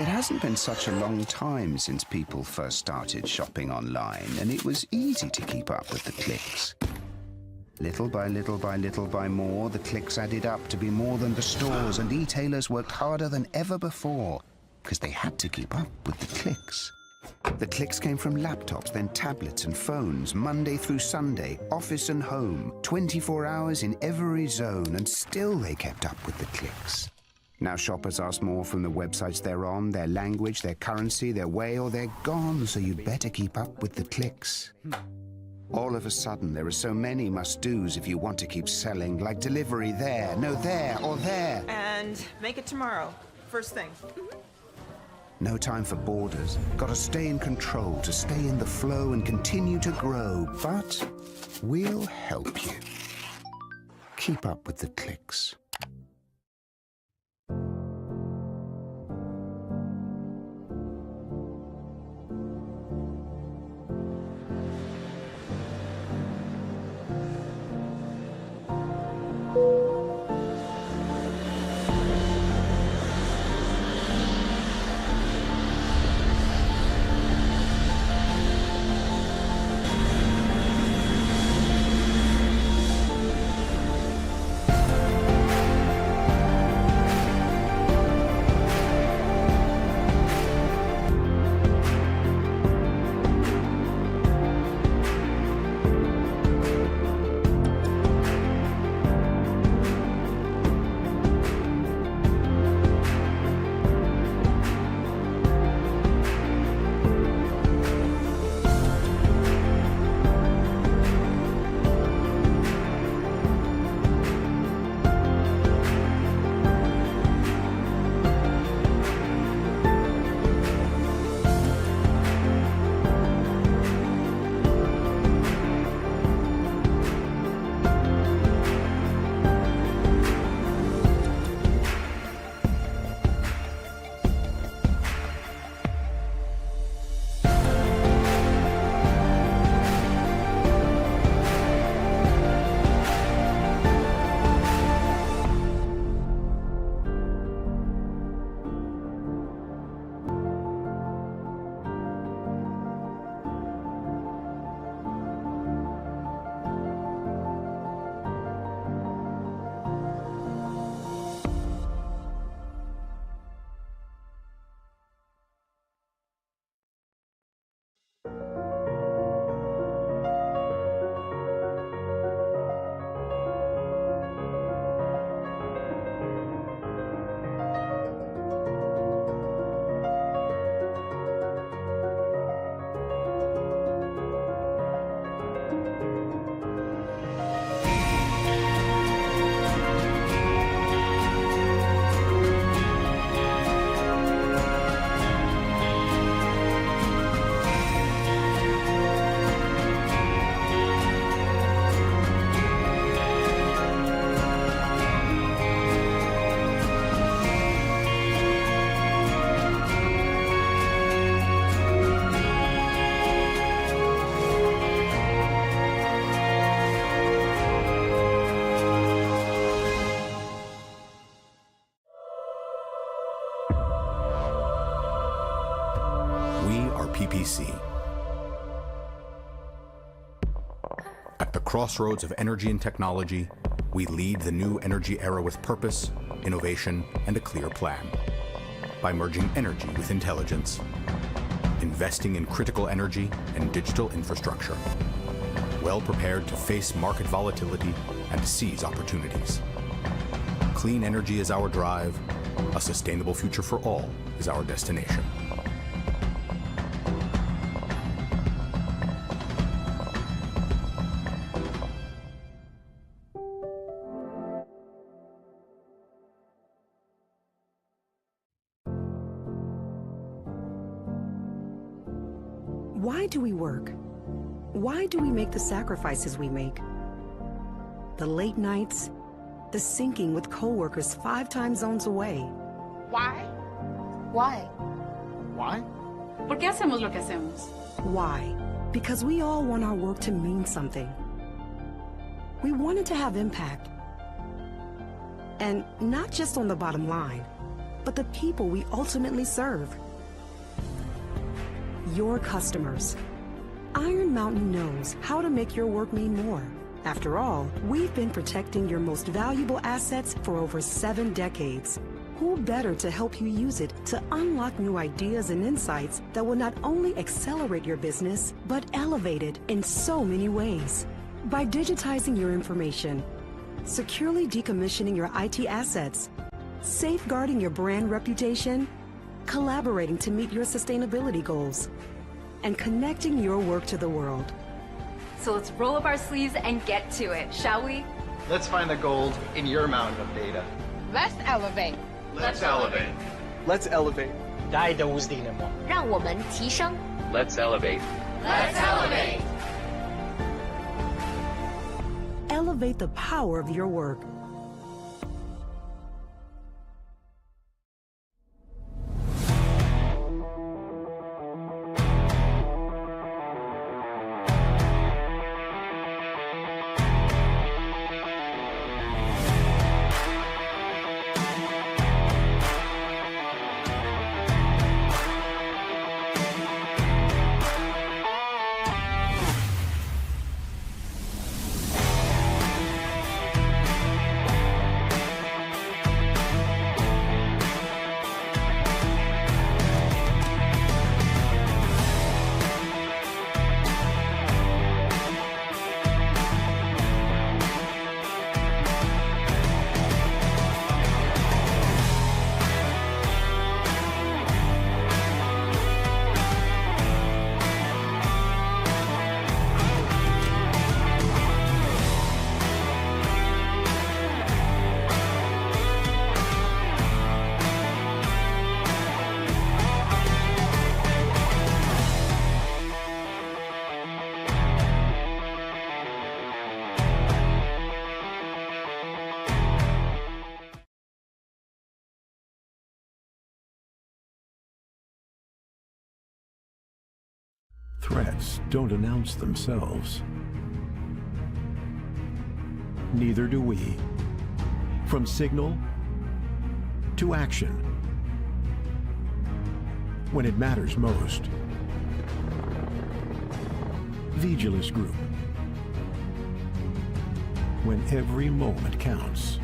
It hasn't been such a long time since people first started shopping online, and it was easy to keep up with the clicks. Little by little by little by more, the clicks added up to be more than the stores, and e-tailers worked harder than ever before, because they had to keep up with the clicks. The clicks came from laptops, then tablets and phones, Monday through Sunday, office and home, 24 hours in every zone, and still they kept up with the clicks. Now shoppers ask more from the websites they're on, their language, their currency, their way, or they're gone, so you'd better keep up with the clicks. All of a sudden, there are so many must-dos if you want to keep selling, like delivery there, no there, or there. And make it tomorrow, first thing. No time for borders. Gotta stay in control to stay in the flow and continue to grow. But we'll help you. Keep up with the clicks. PPC. At the crossroads of energy and technology, we lead the new energy era with purpose, innovation, and a clear plan. By merging energy with intelligence, investing in critical energy and digital infrastructure, well prepared to face market volatility and seize opportunities. Clean energy is our drive. A sustainable future for all is our destination. Why do we work? Why do we make the sacrifices we make? The late nights, the sinking with coworkers 5 time zones away. Why? Why? Why? ¿Por qué hacemos lo que hacemos? Why? Because we all want our work to mean something. We want it to have impact. And not just on the bottom line, but the people we ultimately serve. Your customers. Iron Mountain knows how to make your work mean more. After all, we've been protecting your most valuable assets for over 7 decades. Who better to help you use it to unlock new ideas and insights that will not only accelerate your business, but elevate it in so many ways. By digitizing your information, securely decommissioning your IT assets, safeguarding your brand reputation, collaborating to meet your sustainability goals, and connecting your work to the world. So let's roll up our sleeves and get to it, shall we? Let's find the gold in your mountain of data. Let's elevate. Let's elevate. Let's elevate. 带的无敌mo. 让我们提升. Let's elevate. Let's elevate. Elevate the power of your work. Threats don't announce themselves. Neither do we. From signal to action. When it matters most. Vigilus Group. When every moment counts.